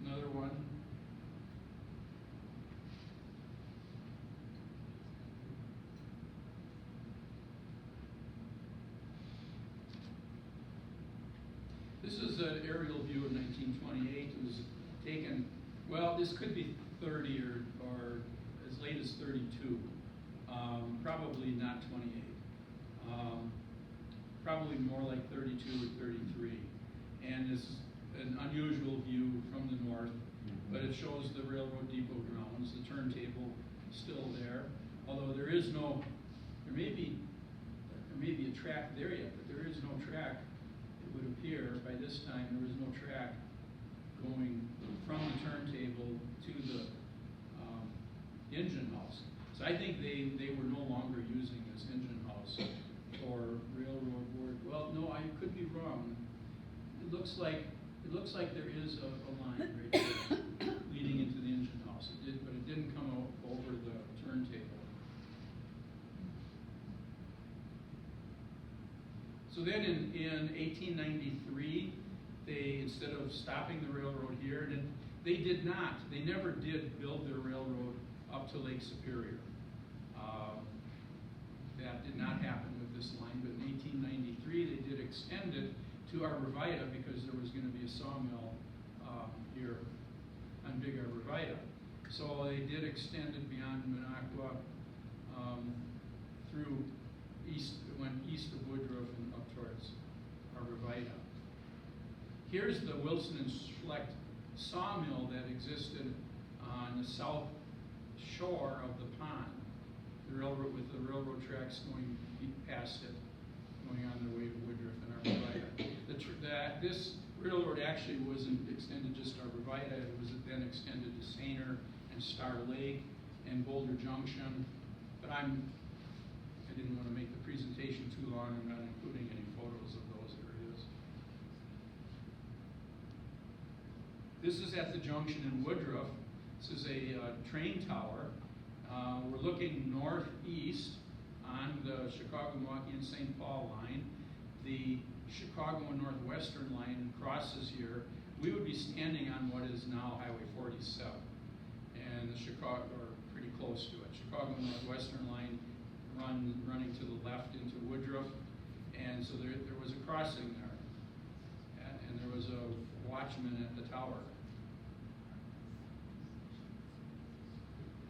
Another one. This is an aerial view of 1928. It was taken, well, this could be 30 or as late as 32. Probably not 28. Probably more like 32 or 33. And this is an unusual view from the north, but it shows the railroad depot grounds, the turntable still there. Although there may be a track there yet, but there is no track. It would appear by this time there was no track going from the turntable to the engine house. So I think they were no longer using this engine house for railroad work. Well, no, I could be wrong. It looks like there is a line right there leading into the engine house. But it didn't come over the turntable. So then in 1893, instead of stopping the railroad here, they never did build their railroad up to Lake Superior. That did not happen with this line, but in 1893 they did extend it to Arborvita because there was going to be a sawmill here on Big Arborvita. So they did extend it beyond Minocqua through east. It went east of Woodruff and up towards Arborvita. Here's the Wilson and Schlecht sawmill that existed on the south shore of the pond. The railroad, with the railroad tracks going past it, going on their way to Woodruff and Arborvita. This railroad actually wasn't extended just to Arborvita. It was then extended to Sainer and Star Lake and Boulder Junction. But I didn't want to make the presentation too long. I'm not including any photos of those areas. This is at the junction in Woodruff. This is a train tower. We're looking northeast on the Chicago, Milwaukee, and St. Paul line. The Chicago and Northwestern line crosses here. we would be standing on what is now Highway 47, and the Chicago, or pretty close to it, Chicago Northwestern line running to the left into Woodruff, and so there was a crossing there, and there was a watchman at the tower.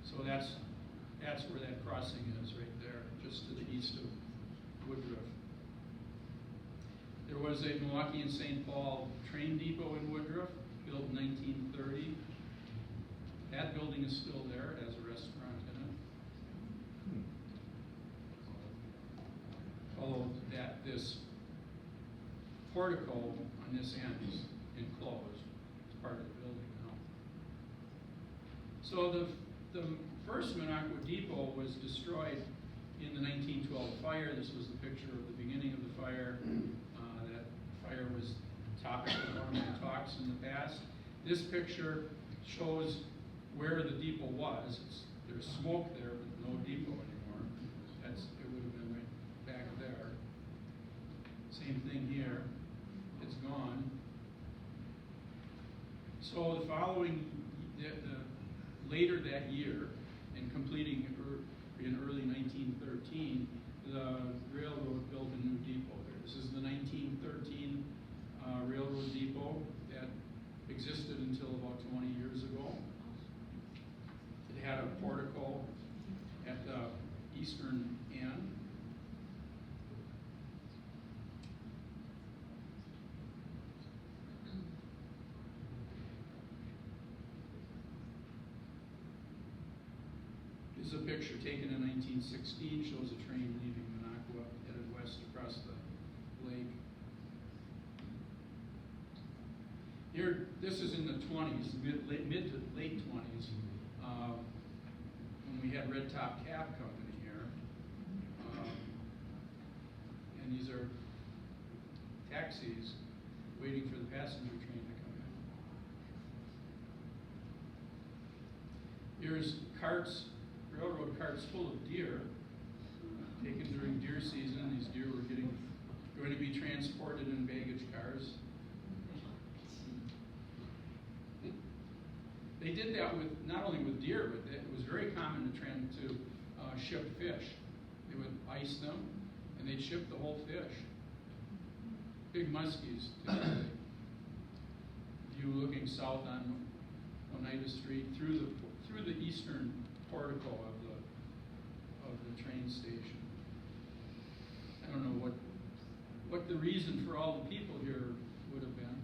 So that's where that crossing is, right there, just to the east of Woodruff. There was a Milwaukee and St. Paul train depot in Woodruff, built in 1930. That building is still there, it has a restaurant in it. Although this portico on this end is enclosed, it's part of the building now. So the first Minocqua depot was destroyed in the 1912 fire. This was the picture of the beginning of the fire. That fire was topic of one of my talks in the past. This picture shows where the depot was. There's smoke there, but no depot anymore. It would have been right back there. Same thing here. It's gone. So the following, later that year, and completing in early 1913, the railroad built a new depot there. This is the 1913 railroad depot that existed until about 20 years ago. It had a portico at the eastern end. This is a picture taken in 1916, shows a train leaving Minocqua, headed west across the lake. Here, this is in the 20s, mid to late 20s, when we had Red Top Cab Company here. And these are taxis waiting for the passenger train to come in. Here's carts, railroad carts full of deer, taken during deer season. These deer were going to be transported in baggage cars. They did that with not only with deer, but it was very common to ship fish. They would ice them, and they'd ship the whole fish. Big muskies. View looking south on Oneida Street through the eastern portico of the train station. I don't know what the reason for all the people here would have been.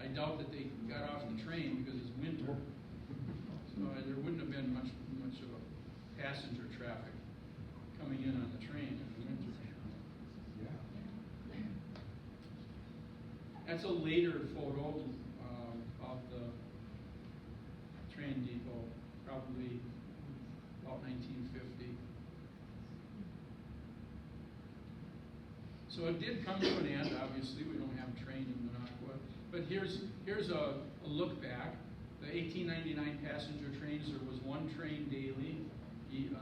I doubt that they got off the train because it's winter. So there wouldn't have been much of a passenger traffic coming in on the train in the winter. Yeah. That's a later photo of the train depot, probably about 1950. So it did come to an end. Obviously, we don't have a train in Minocqua. But here's a look back. The 1899 passenger trains, there was one train daily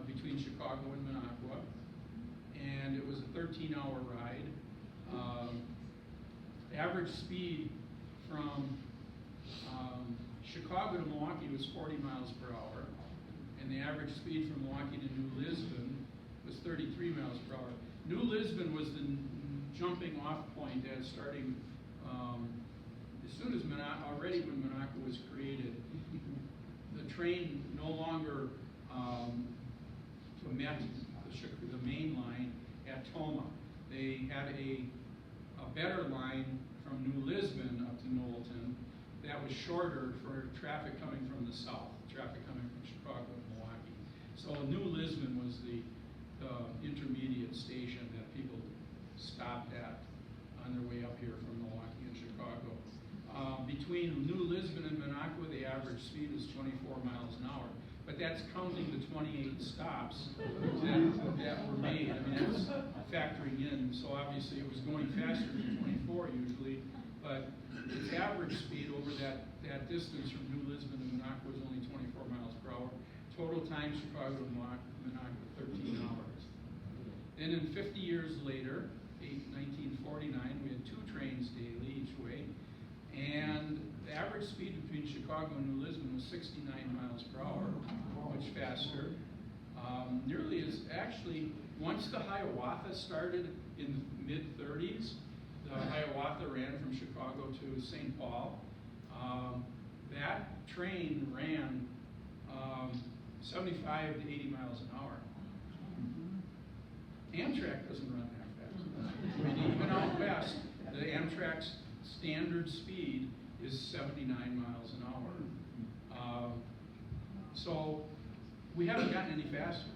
between Chicago and Minocqua. And it was a 13-hour ride. Average speed from Chicago to Milwaukee was 40 miles per hour. And the average speed from Milwaukee to New Lisbon was 33 miles per hour. New Lisbon was the jumping off point as starting as soon as already when Minocqua was created. The train no longer met the main line at Toma. They had a better line from New Lisbon up to Knowlton that was shorter for traffic coming from the south, traffic coming from Chicago and Milwaukee. So New Lisbon was the intermediate station that people stopped at on their way up here from Milwaukee and Chicago. Between New Lisbon and Minocqua, the average speed is 24 miles an hour. But that's counting the 28 stops that were made. I mean, that's factoring in. So obviously it was going faster than 24 usually, but its average speed over that distance from New Lisbon to Minocqua was only 24 miles per hour. Total time Chicago to Minocqua, 13 hours. Then in 50 years later, 1949, we had 2 trains daily each way, and the average speed between Chicago and New Lisbon was 69 miles per hour, much faster. Nearly as actually, once the Hiawatha started in the mid-30s, the Hiawatha ran from Chicago to St. Paul. That train ran 75 to 80 miles an hour. Amtrak doesn't run that fast. I mean, even out west, the Amtrak's standard speed is 79 miles an hour. So we haven't gotten any faster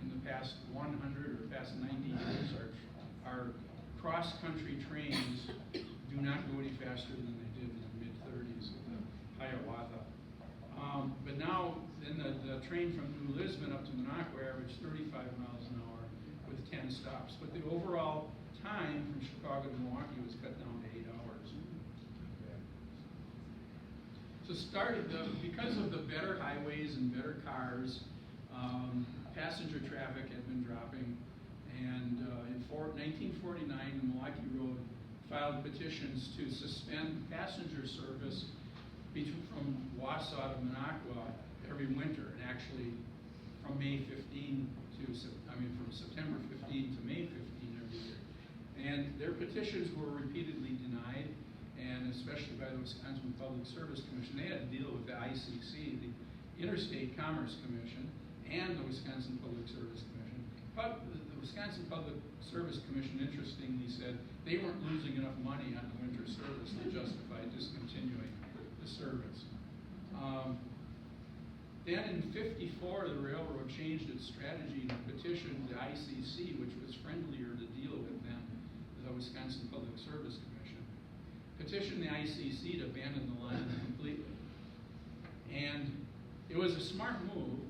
in the past 100 or past 90 years. Our cross-country trains do not go any faster than they did in the mid-30s with the Hiawatha. But now, then the train from New Lisbon up to Minocqua averaged 35 miles an hour with 10 stops. But the overall time from Chicago to Milwaukee was cut down to 8 hours. So because of the better highways and better cars, passenger traffic had been dropping. And in 1949, the Milwaukee Road filed petitions to suspend passenger service from Wausau to Minocqua every winter, and actually from from September 15 to May 15 every year. And their petitions were repeatedly denied, and especially by the Wisconsin Public Service Commission. They had to deal with the ICC, the Interstate Commerce Commission, and the Wisconsin Public Service Commission. But the Wisconsin Public Service Commission, interestingly, said they weren't losing enough money on the winter service to justify discontinuing the service. Then in '54, the railroad changed its strategy and petitioned the ICC, which was friendlier to deal with than the Wisconsin Public Service Commission, petitioned the ICC to abandon the line completely. And it was a smart move.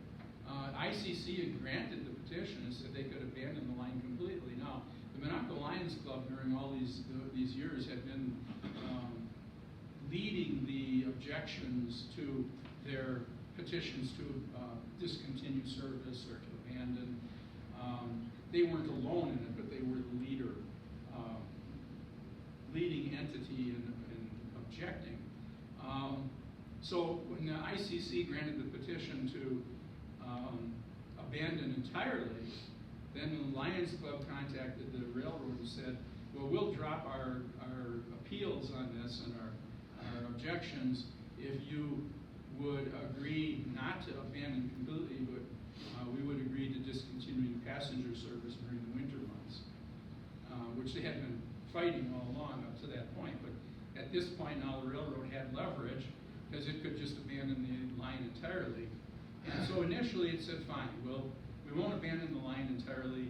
ICC had granted the petition and said they could abandon the line completely. Now, the Minocqua Lions Club during all these years had been leading the objections to their petitions to discontinue service or to abandon. They weren't alone in it, but they were the leading entity in objecting. So when the ICC granted the petition to abandon entirely, then the Lions Club contacted the railroad and said, well, we'll drop our appeals on this and our objections if you would agree not to abandon completely, but we would agree to discontinuing passenger service during the winter months, which they had been fighting all along up to that point. But at this point now the railroad had leverage because it could just abandon the line entirely. And so initially it said, fine, we won't abandon the line entirely.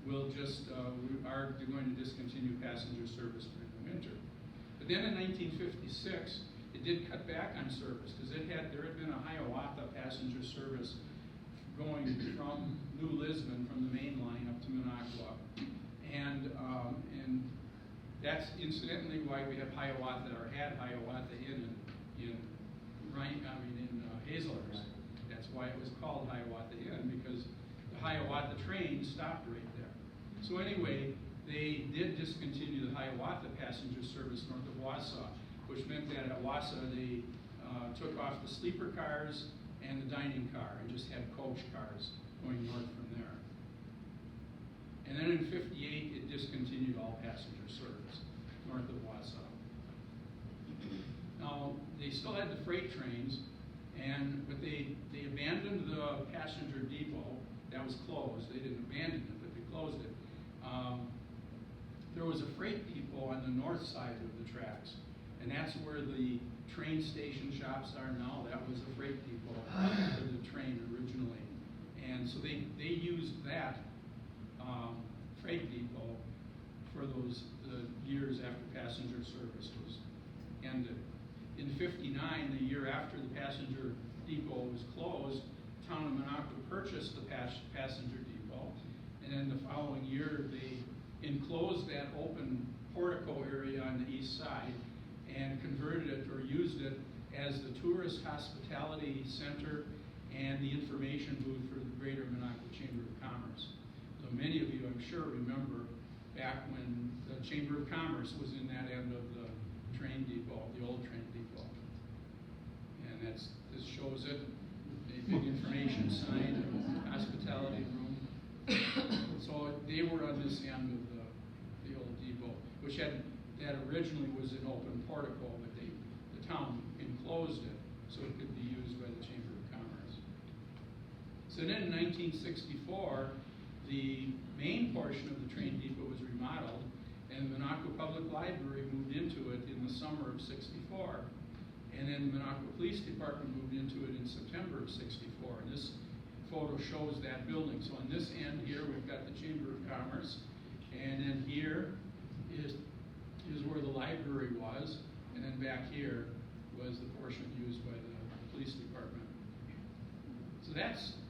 We'll just, we are going to discontinue passenger service during the winter. But then in 1956, it did cut back on service because there had been a Hiawatha passenger service going from New Lisbon from the main line up to Minocqua. And that's incidentally why we have Hiawatha, or had Hiawatha in Hazelhurst. That's why it was called Hiawatha Inn, because the Hiawatha train stopped right there. So anyway, they did discontinue the Hiawatha passenger service north of Wausau, which meant that at Wausau they took off the sleeper cars and the dining car and just had coach cars going north from there. And then in '58, it discontinued all passenger service north of Wausau. Now, they still had the freight trains, but they abandoned the passenger depot. That was closed. They didn't abandon it, but they closed it. There was a freight depot on the north side of the tracks, and that's where the train station shops are now. That was a freight depot for the train originally. And so they used that freight depot for the years after passenger service was ended. In '59, the year after the passenger depot was closed, the town of Minocqua purchased the passenger depot, and then the following year they enclosed that open portico area on the east side and converted it or used it as the tourist hospitality center and the information booth for the Greater Minocqua Chamber of Commerce. So many of you, I'm sure, remember back when the Chamber of Commerce was in that end of the train depot, the old train depot. This shows it, a big information sign, hospitality room. So they were on this end of the old depot, which that originally was an open portico, but the town enclosed it so it could be used by the Chamber of Commerce. So then in 1964, the main portion of the train depot was remodeled, and the Minocqua Public Library moved into it in the summer of '64. And then the Minocqua Police Department moved into it in September of '64. And this photo shows that building. So on this end here, we've got the Chamber of Commerce, and then here is where the library was, and then back here was the portion used by the police department. So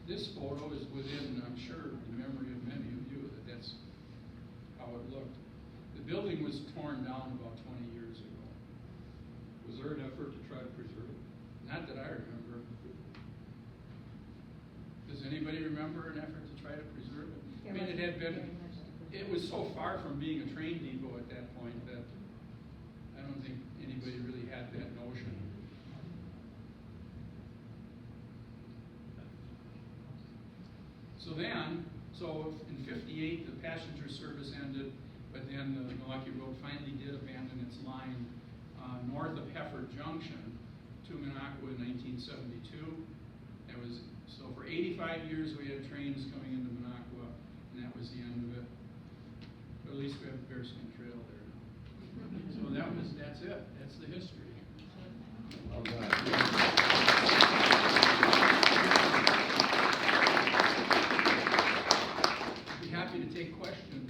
this photo is within, I'm sure, the memory of many of you, that's how it looked. The building was torn down about 20 years ago. Was there an effort to try to preserve it? Not that I remember. Does anybody remember an effort to try to preserve it? I mean, it was so far from being a train depot at that point that I don't think anybody really had that notion. So in '58, the passenger service ended, but then the Milwaukee Road finally did abandon its line north of Heifer Junction to Minocqua in 1972. That was, so for 85 years we had trains coming into Minocqua, and that was the end of it. But at least we have a bearskin trail there now. So that's it. That's the history. All right. Happy to take questions.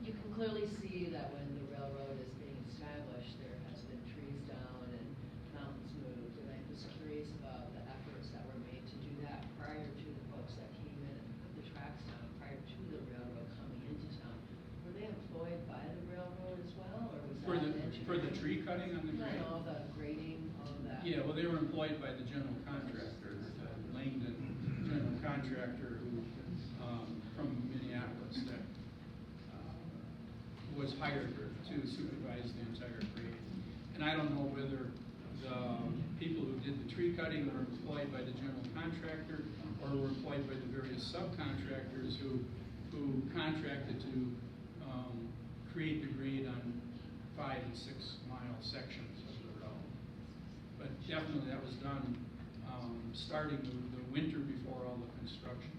You can clearly see that when the railroad is being established, there has been trees down and mountains moved, and I'm just curious about the efforts that were made to do that prior to the folks that came in and put the tracks down, prior to the railroad coming into town. Were they employed by the railroad as well, or was For that the tree cutting on the grade? all the grading, all of that? Yeah, well, they were employed by the general contractor, Langdon general contractor who, from Minneapolis, that was hired to supervise the entire grade. And I don't know whether the people who did the tree cutting were employed by the general contractor or were employed by the various subcontractors who contracted to create the grade on 5 and 6 mile sections of the road. But definitely that was done starting the winter before all the construction.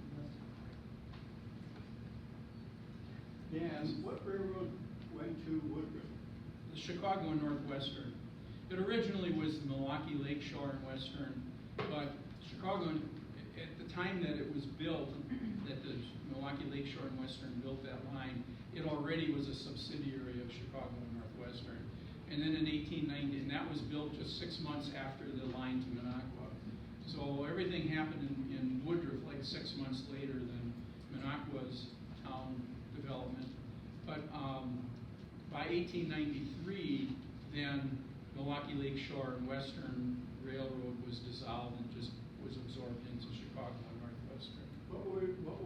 Dan, what railroad went to Woodruff? The Chicago and Northwestern. It originally was the Milwaukee Lakeshore and Western, but Chicago, at the time that it was built, that the Milwaukee Lakeshore and Western built that line, it already was a subsidiary of Chicago and Northwestern. And then in 1890, and that was built just 6 months after the line to Minocqua. So everything happened in Woodruff like 6 months later than Minocqua's town development. But by 1893, then Milwaukee Lakeshore and Western Railroad was dissolved and just was absorbed into Chicago and Northwestern. What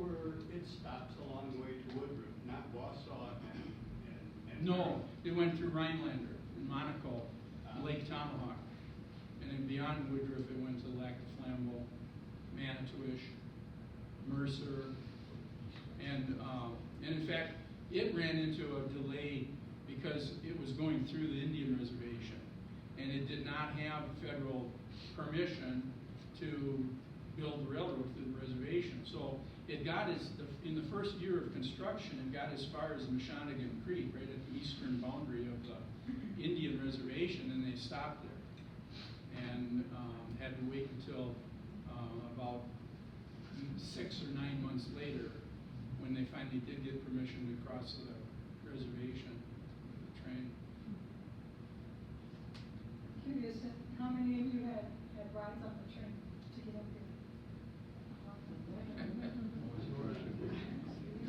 were its stops along the way to Woodruff? Not Wausau and No, they went through Rhinelander and Monaco, Lake Tomahawk. And then beyond Woodruff, it went to Lac de Flambeau, Manitowish, Mercer, and in fact, it ran into a delay because it was going through the Indian reservation, and it did not have federal permission to build the railroad through the reservation. So it got in the first year of construction, it got as far as Mashonigan Creek, right at the eastern boundary of the Indian reservation, and they stopped there. And had to wait until about 6 or 9 months later when they finally did get permission to cross the reservation with the train. Curious, how many of you had rides on the train to get up here?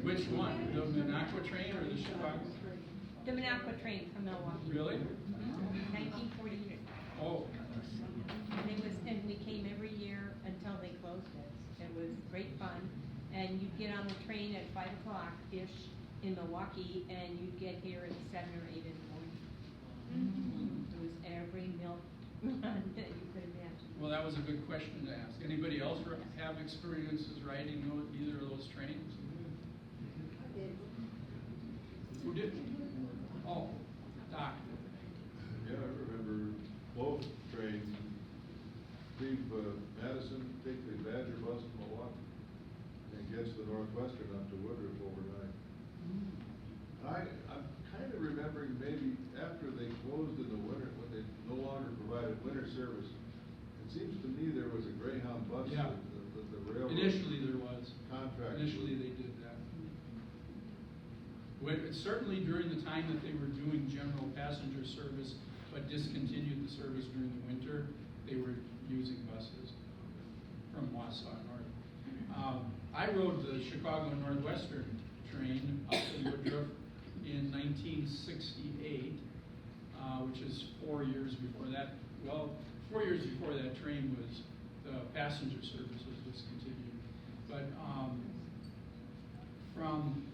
Which one? The Minocqua train or the Chicago? The Minocqua train from Milwaukee. Really? 1943. Oh. And we came every year until they closed it. It was great fun. And you'd get on the train at 5 o'clock-ish in Milwaukee, and you'd get here at 7 or 8 in the morning. It was every Well, that was a good question to ask. Anybody else have experiences riding either of those trains? Who did? Oh, Doc. Yeah, I remember both trains leave Madison, take the Badger bus to Milwaukee, and gets the Northwestern up to Woodruff overnight. I'm kind of remembering maybe after they closed in the winter, when they no longer provided winter service, it seems to me there was a Greyhound bus Yeah. that the railroad. Initially there was. Contract. Initially they did that. Certainly during the time that they were doing general passenger service, but discontinued the service during the winter, they were using buses from Wausau north. I rode the Chicago Northwestern train up to Woodruff in 1968, which is 4 years before that. Well, 4 years before that train was, the passenger service was discontinued. But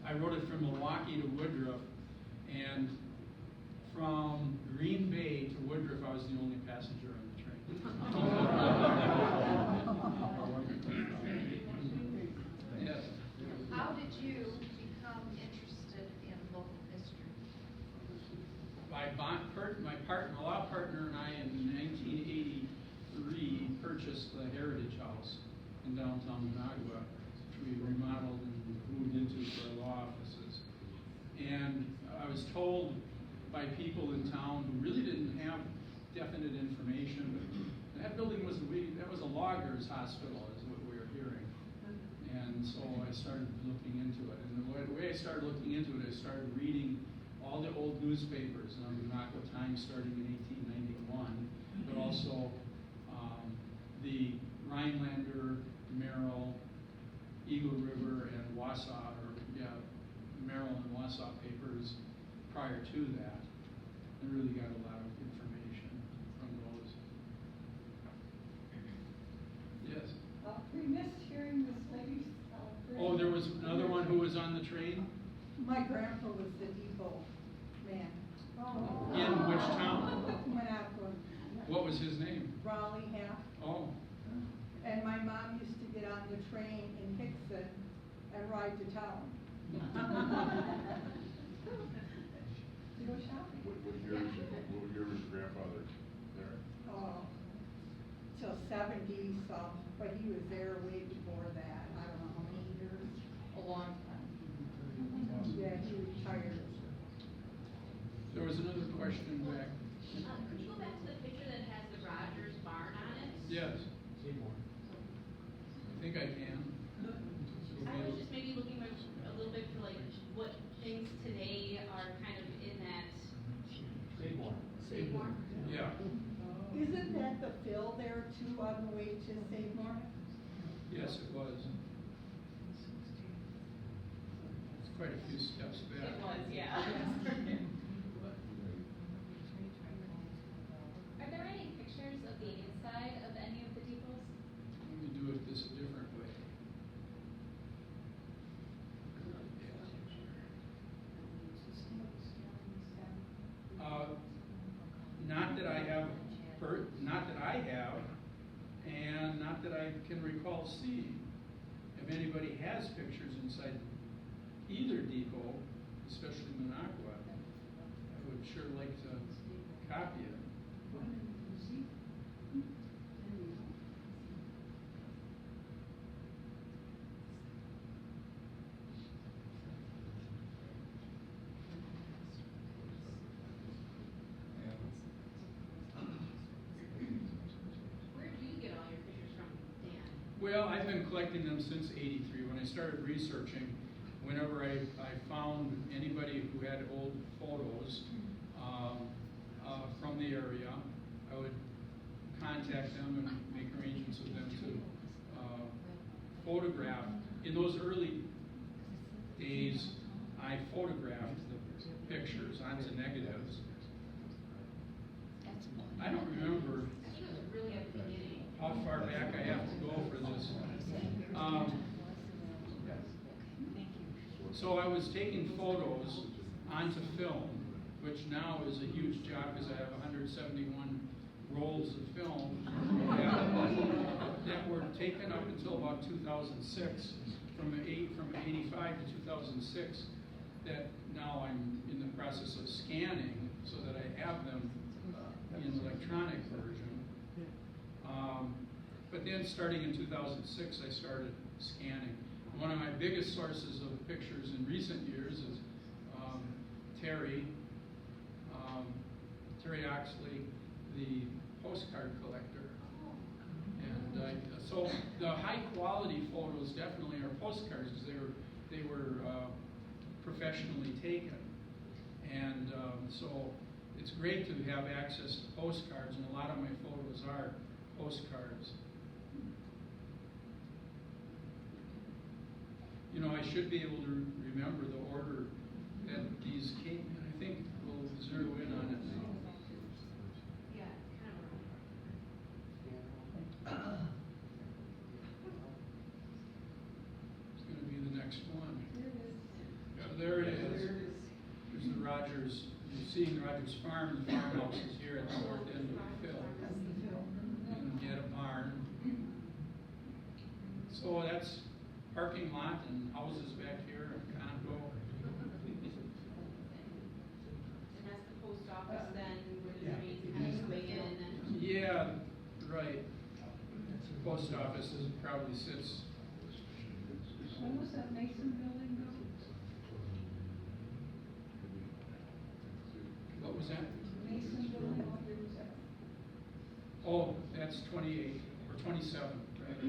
I rode it from Milwaukee to Woodruff, and from Green Bay to Woodruff, I was the only passenger on the train. Yes. How did you become interested in local history? My law partner and I in 1983 purchased the Heritage House in downtown Minocqua, which we remodeled and moved into for our law offices. And I was told by people in town who really didn't have definite information, but that building was a loggers hospital, is what we were hearing. And so I started looking into it. And the way I started looking into it, I started reading all the old newspapers, the Minocqua Times starting in 1891, but also the Rhinelander, Merrill, Eagle River, and Wausau, Merrill and Wausau papers prior to that. I really got a lot of information from those. Yes? We missed hearing this lady's, Oh, there was another one who was on the train? My grandpa was the depot man. In which town? Minocqua. What was his name? Raleigh half. Oh, And my mom used to get on the train in Hickson and ride to town. To go shopping. What year was your grandfather there? Oh, till 70 some, but he was there way before that. I don't know how many years. A long time. Yeah, he retired. there was another question back. Could you go back to the picture that has the Rogers barn on it? Yes. I think I can. I was just maybe looking a little bit for like what things today are kind of in that. Save more. Yeah. Isn't that the fill there too on the way to Save More? Yes, it was. It's quite a few steps back. It was, yeah. Are there any pictures of the inside of any of the depots? Let me do it this a different way. Not that I have, and not that I can recall seeing. If anybody has pictures inside either depot, especially Minocqua, I would sure like to copy it. Where do you get all your pictures from, Dan? Well, I've been collecting them since '83. When I started researching, whenever I found anybody who had old photos from the area, I would contact them and make arrangements with them to photograph. In those early days, I photographed the pictures onto negatives. I don't remember I think it was really at the beginning. how far back I have to go for this. So I was taking photos onto film, which now is a huge job because I have 171 rolls of film that were taken up until about 2006, from 85 to 2006, that now I'm in the process of scanning so that I have them in electronic version. But then starting in 2006, I started scanning. One of my biggest sources of pictures in recent years is Terry Oxley, the postcard collector. And so the high quality photos definitely are postcards because they were professionally taken. And so it's great to have access to postcards, and a lot of my photos are postcards. You know, I should be able to remember the order that these came in. I think we'll zero in on it now. Yeah, It's going to be the next one. There it is. So there it is. There's the Rogers. You're seeing Rogers Farm. The farmhouse is here at the north end of the field. And you get a barn. So that's parking lot and houses back here and condo. And that's the post office then, where the trains kind of swing in and. Yeah, right. Post office probably sits. When was that Mason building built? What was that? Mason building, what year was that? Oh, that's 28 or 27, right?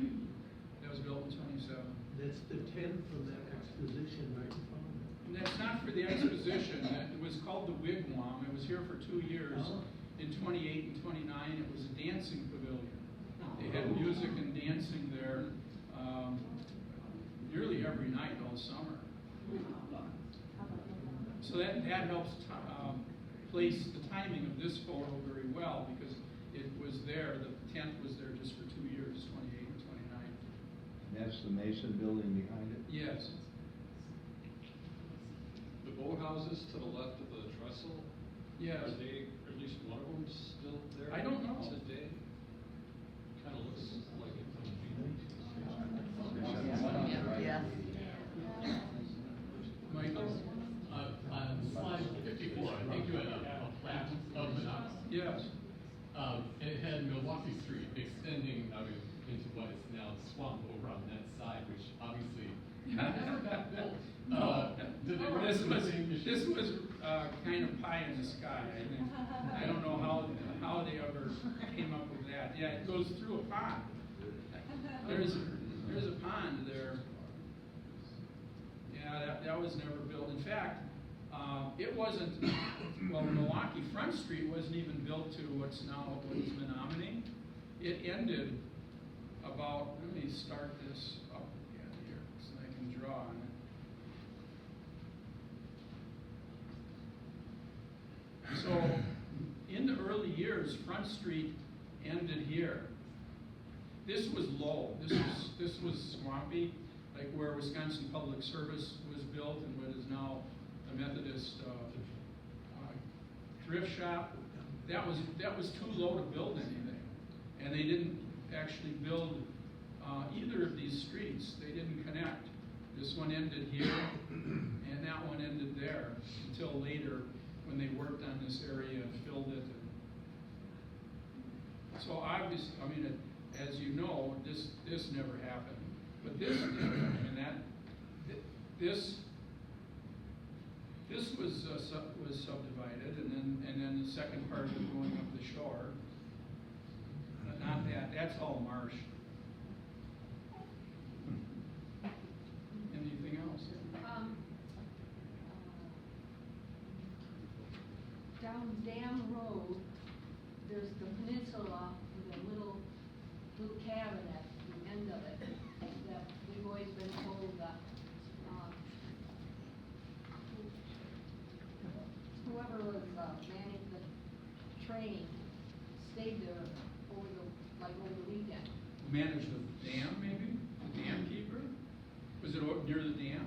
That was built in 27. That's the 10th from that exposition right in front of it. And that's not for the exposition. It was called the Wigwam. It was here for 2 years. Oh. In 28 and 29, it was a dancing pavilion. They had music and dancing there nearly every night all summer. So that helps place the timing of this photo very well because it was there. The tent was there just for 2 years, 28 and 29. And that's the Mason building behind it? Yes. The boathouses to the left of the trestle? Yes. Are they, at least one of them still there? I don't know. Today? Kind of looks like it. Yes. Michael? On slide 54, I think you had a plat of Minocqua. Yes. It had Milwaukee Street extending out into what is now the swamp over on that side, which obviously never got built. Did they run into the same issue? This was kind of pie in the sky, I think. I don't know how they ever came up with that. Yeah, it goes through a pond. There's a pond there. Yeah, that was never built. In fact, it wasn't, well, Milwaukee Front Street wasn't even built to what is Menominee. It ended about, let me start this up again here so I can draw on it. So, in the early years, Front Street ended here. This was low. This was swampy, like where Wisconsin Public Service was built and what is now the Methodist thrift shop. That was too low to build anything, and they didn't actually build either of these streets. They didn't connect. This one ended here, and that one ended there until later when they worked on this area and filled it. So obviously, I mean, as you know, this never happened, but this did. I mean, this was subdivided, and then the second part of it going up the shore. Not that. That's all marsh. Anything else? Down Dam Road, there's the peninsula with a little cabin at the end of it that we've always been told that whoever was manning the train stayed there over the weekend. Managed the dam, maybe? The dam keeper? Was it near the dam?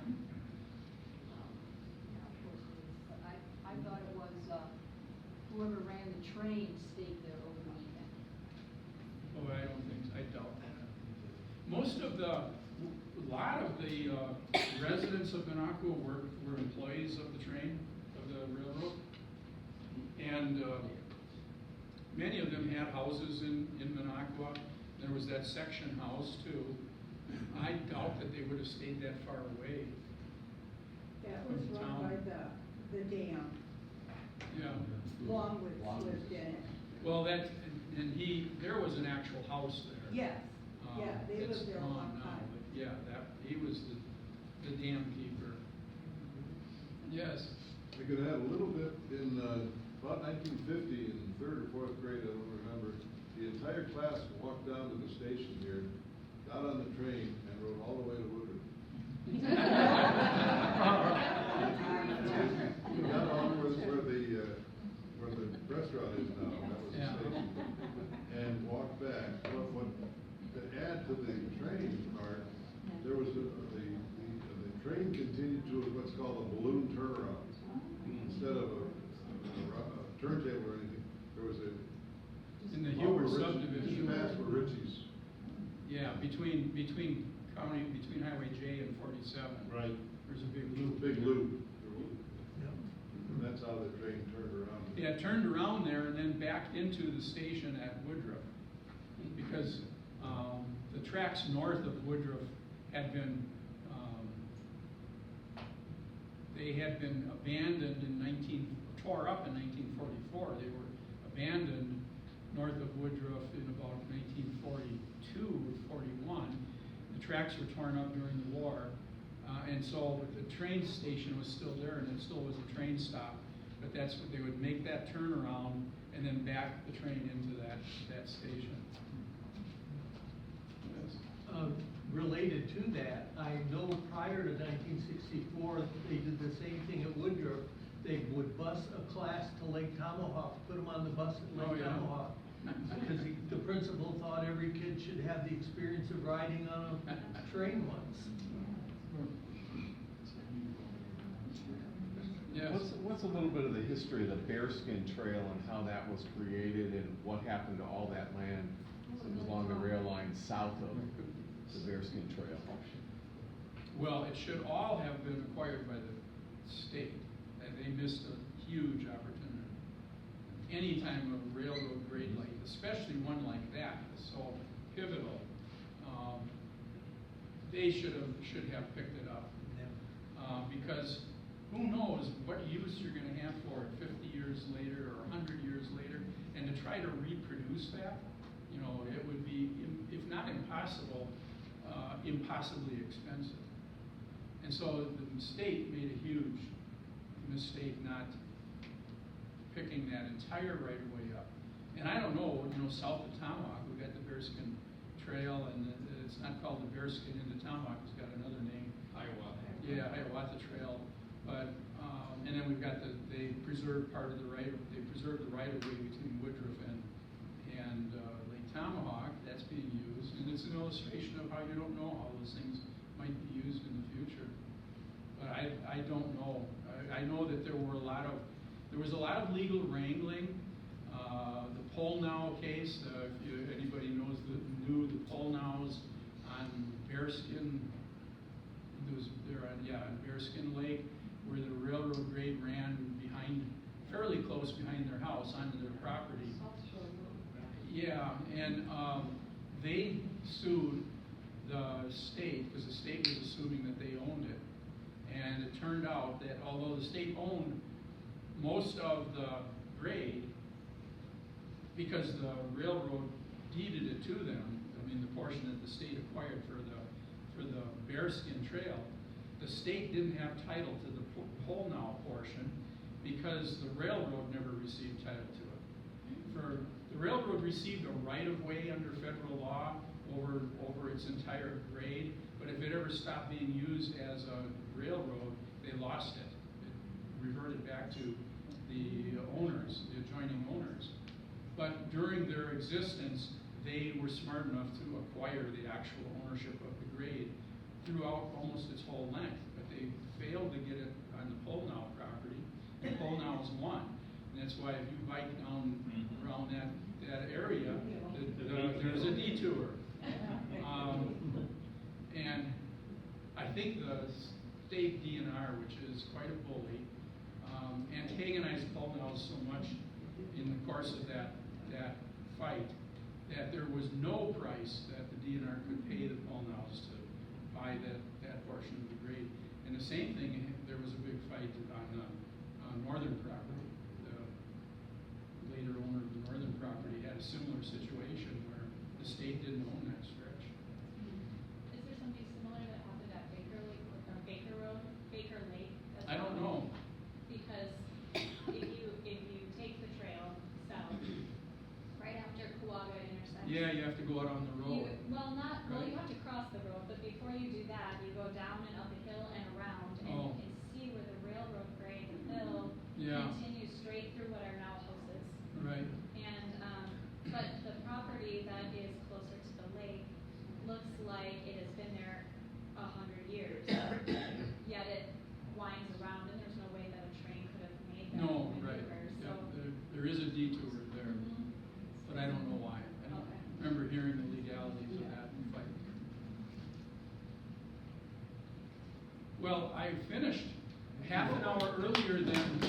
Yeah, of course it is. But I thought it was whoever ran the train stayed there over the weekend. a lot of the residents of Minocqua were employees of the train, of the railroad. And many of them had houses in Minocqua. There was that section house too. I doubt that they would have stayed that far away. That was from run town. by the dam. Yeah. Longwood lived in it. Well, there was an actual house there. Yes, yeah, they It's lived there a gone long now, time. but yeah, he was the dam keeper. Yes. We could have a little bit in, about 1950, in third or fourth grade, I don't remember, the entire class walked down to the station here, got on the train, and rode all the way to Woodruff. Got on where the restaurant is now, that was the Yeah. station, and walked back. But to add to the train part, there was the train continued to what's called a balloon turnaround. Instead of a turntable or anything, there was a. In the Hubert subdivision. Just past where Richie's. Yeah, between Highway J and 47. Right. There's a big loop. Big loop. And that's how the train turned around. Yeah, it turned around there and then backed into the station at Woodruff. Because the tracks north of Woodruff had been, they had been abandoned tore up in 1944. They were abandoned north of Woodruff in about 1942 or 41. The tracks were torn up during the war. And so the train station was still there, and it still was a train stop. But that's what they would make that turnaround and then back the train into that station. Yes. Related to that, I know prior to 1964, they did the same thing at Woodruff. They would bus a class to Lake Tomahawk, put them on the bus at Lake Tomahawk. Because the principal thought every kid should have the experience of riding on a train once. Yes. What's a little bit of the history of the Bearskin Trail and how that was created and what happened to all that land that was along the rail line south of the Bearskin Trail? Well, it should all have been acquired by the state, and they missed a huge opportunity. Anytime a railroad grade like, especially one like that, is so pivotal, they should have picked it up. Because who knows what use you're going to have for it 50 years later or 100 years later, and to try to reproduce that, it would be, if not impossible, impossibly expensive. And so the state made a huge mistake not picking that entire right-of-way up. And I don't know, south of Tomahawk, we've got the Bearskin Trail, and it's not called the Bearskin into Tomahawk, it's got another name. Hiawatha. Yeah, Hiawatha Trail. But, and then we've got they preserved the right of way between Woodruff and Lake Tomahawk. That's being used, and it's an illustration of how you don't know how those things might be used in the future. But I don't know. I know that there was a lot of legal wrangling. The Polnow case, if anybody knew the Polnows on Bearskin, on Bearskin Lake, where the railroad grade ran fairly close behind their house onto their property. Yeah, and they sued the state because the state was assuming that they owned it. And it turned out that although the state owned most of the grade, because the railroad deeded it to them, the portion that the state acquired for the Bearskin Trail, the state didn't have title to the Polnow portion because the railroad never received title to it. The railroad received a right-of-way under federal law over its entire grade, but if it ever stopped being used as a railroad, they lost it. It reverted back to the owners, the adjoining owners. But during their existence, they were smart enough to acquire the actual ownership of the grade throughout almost its whole length. But they failed to get it on the Polnow property. The Polnows won. And that's why if you bike down around that area, there's a detour. state DNR, which is quite a bully, antagonized Pownell so much in the course of that fight that there was no price that the DNR could pay the Pownells to buy that portion of the grade. And the same thing, there was a big fight on northern property. The later owner of the northern property had a similar situation where the state didn't own that stretch. Is there something similar that happened at Baker Lake, or Baker Road, Baker Lake? As I don't well? know. Because if you take the trail south, right after Kawaga intersects. Yeah, you have to go out on the road. Well, right? you have to cross the road, but before you do that, you go down and up a hill and around, and Oh. you can see where the railroad grade, the hill, Yeah. continues straight through what are now houses. Right. And, but the property that is closer to the lake looks like it has been there 100 years. Yet it winds around, and there's no way that a train could have made that No, right. maneuver, so. Yep, there is a detour there, Mhm. but I don't know why. I don't Okay. remember hearing the legalities of that fight. Well, I finished half an hour earlier than.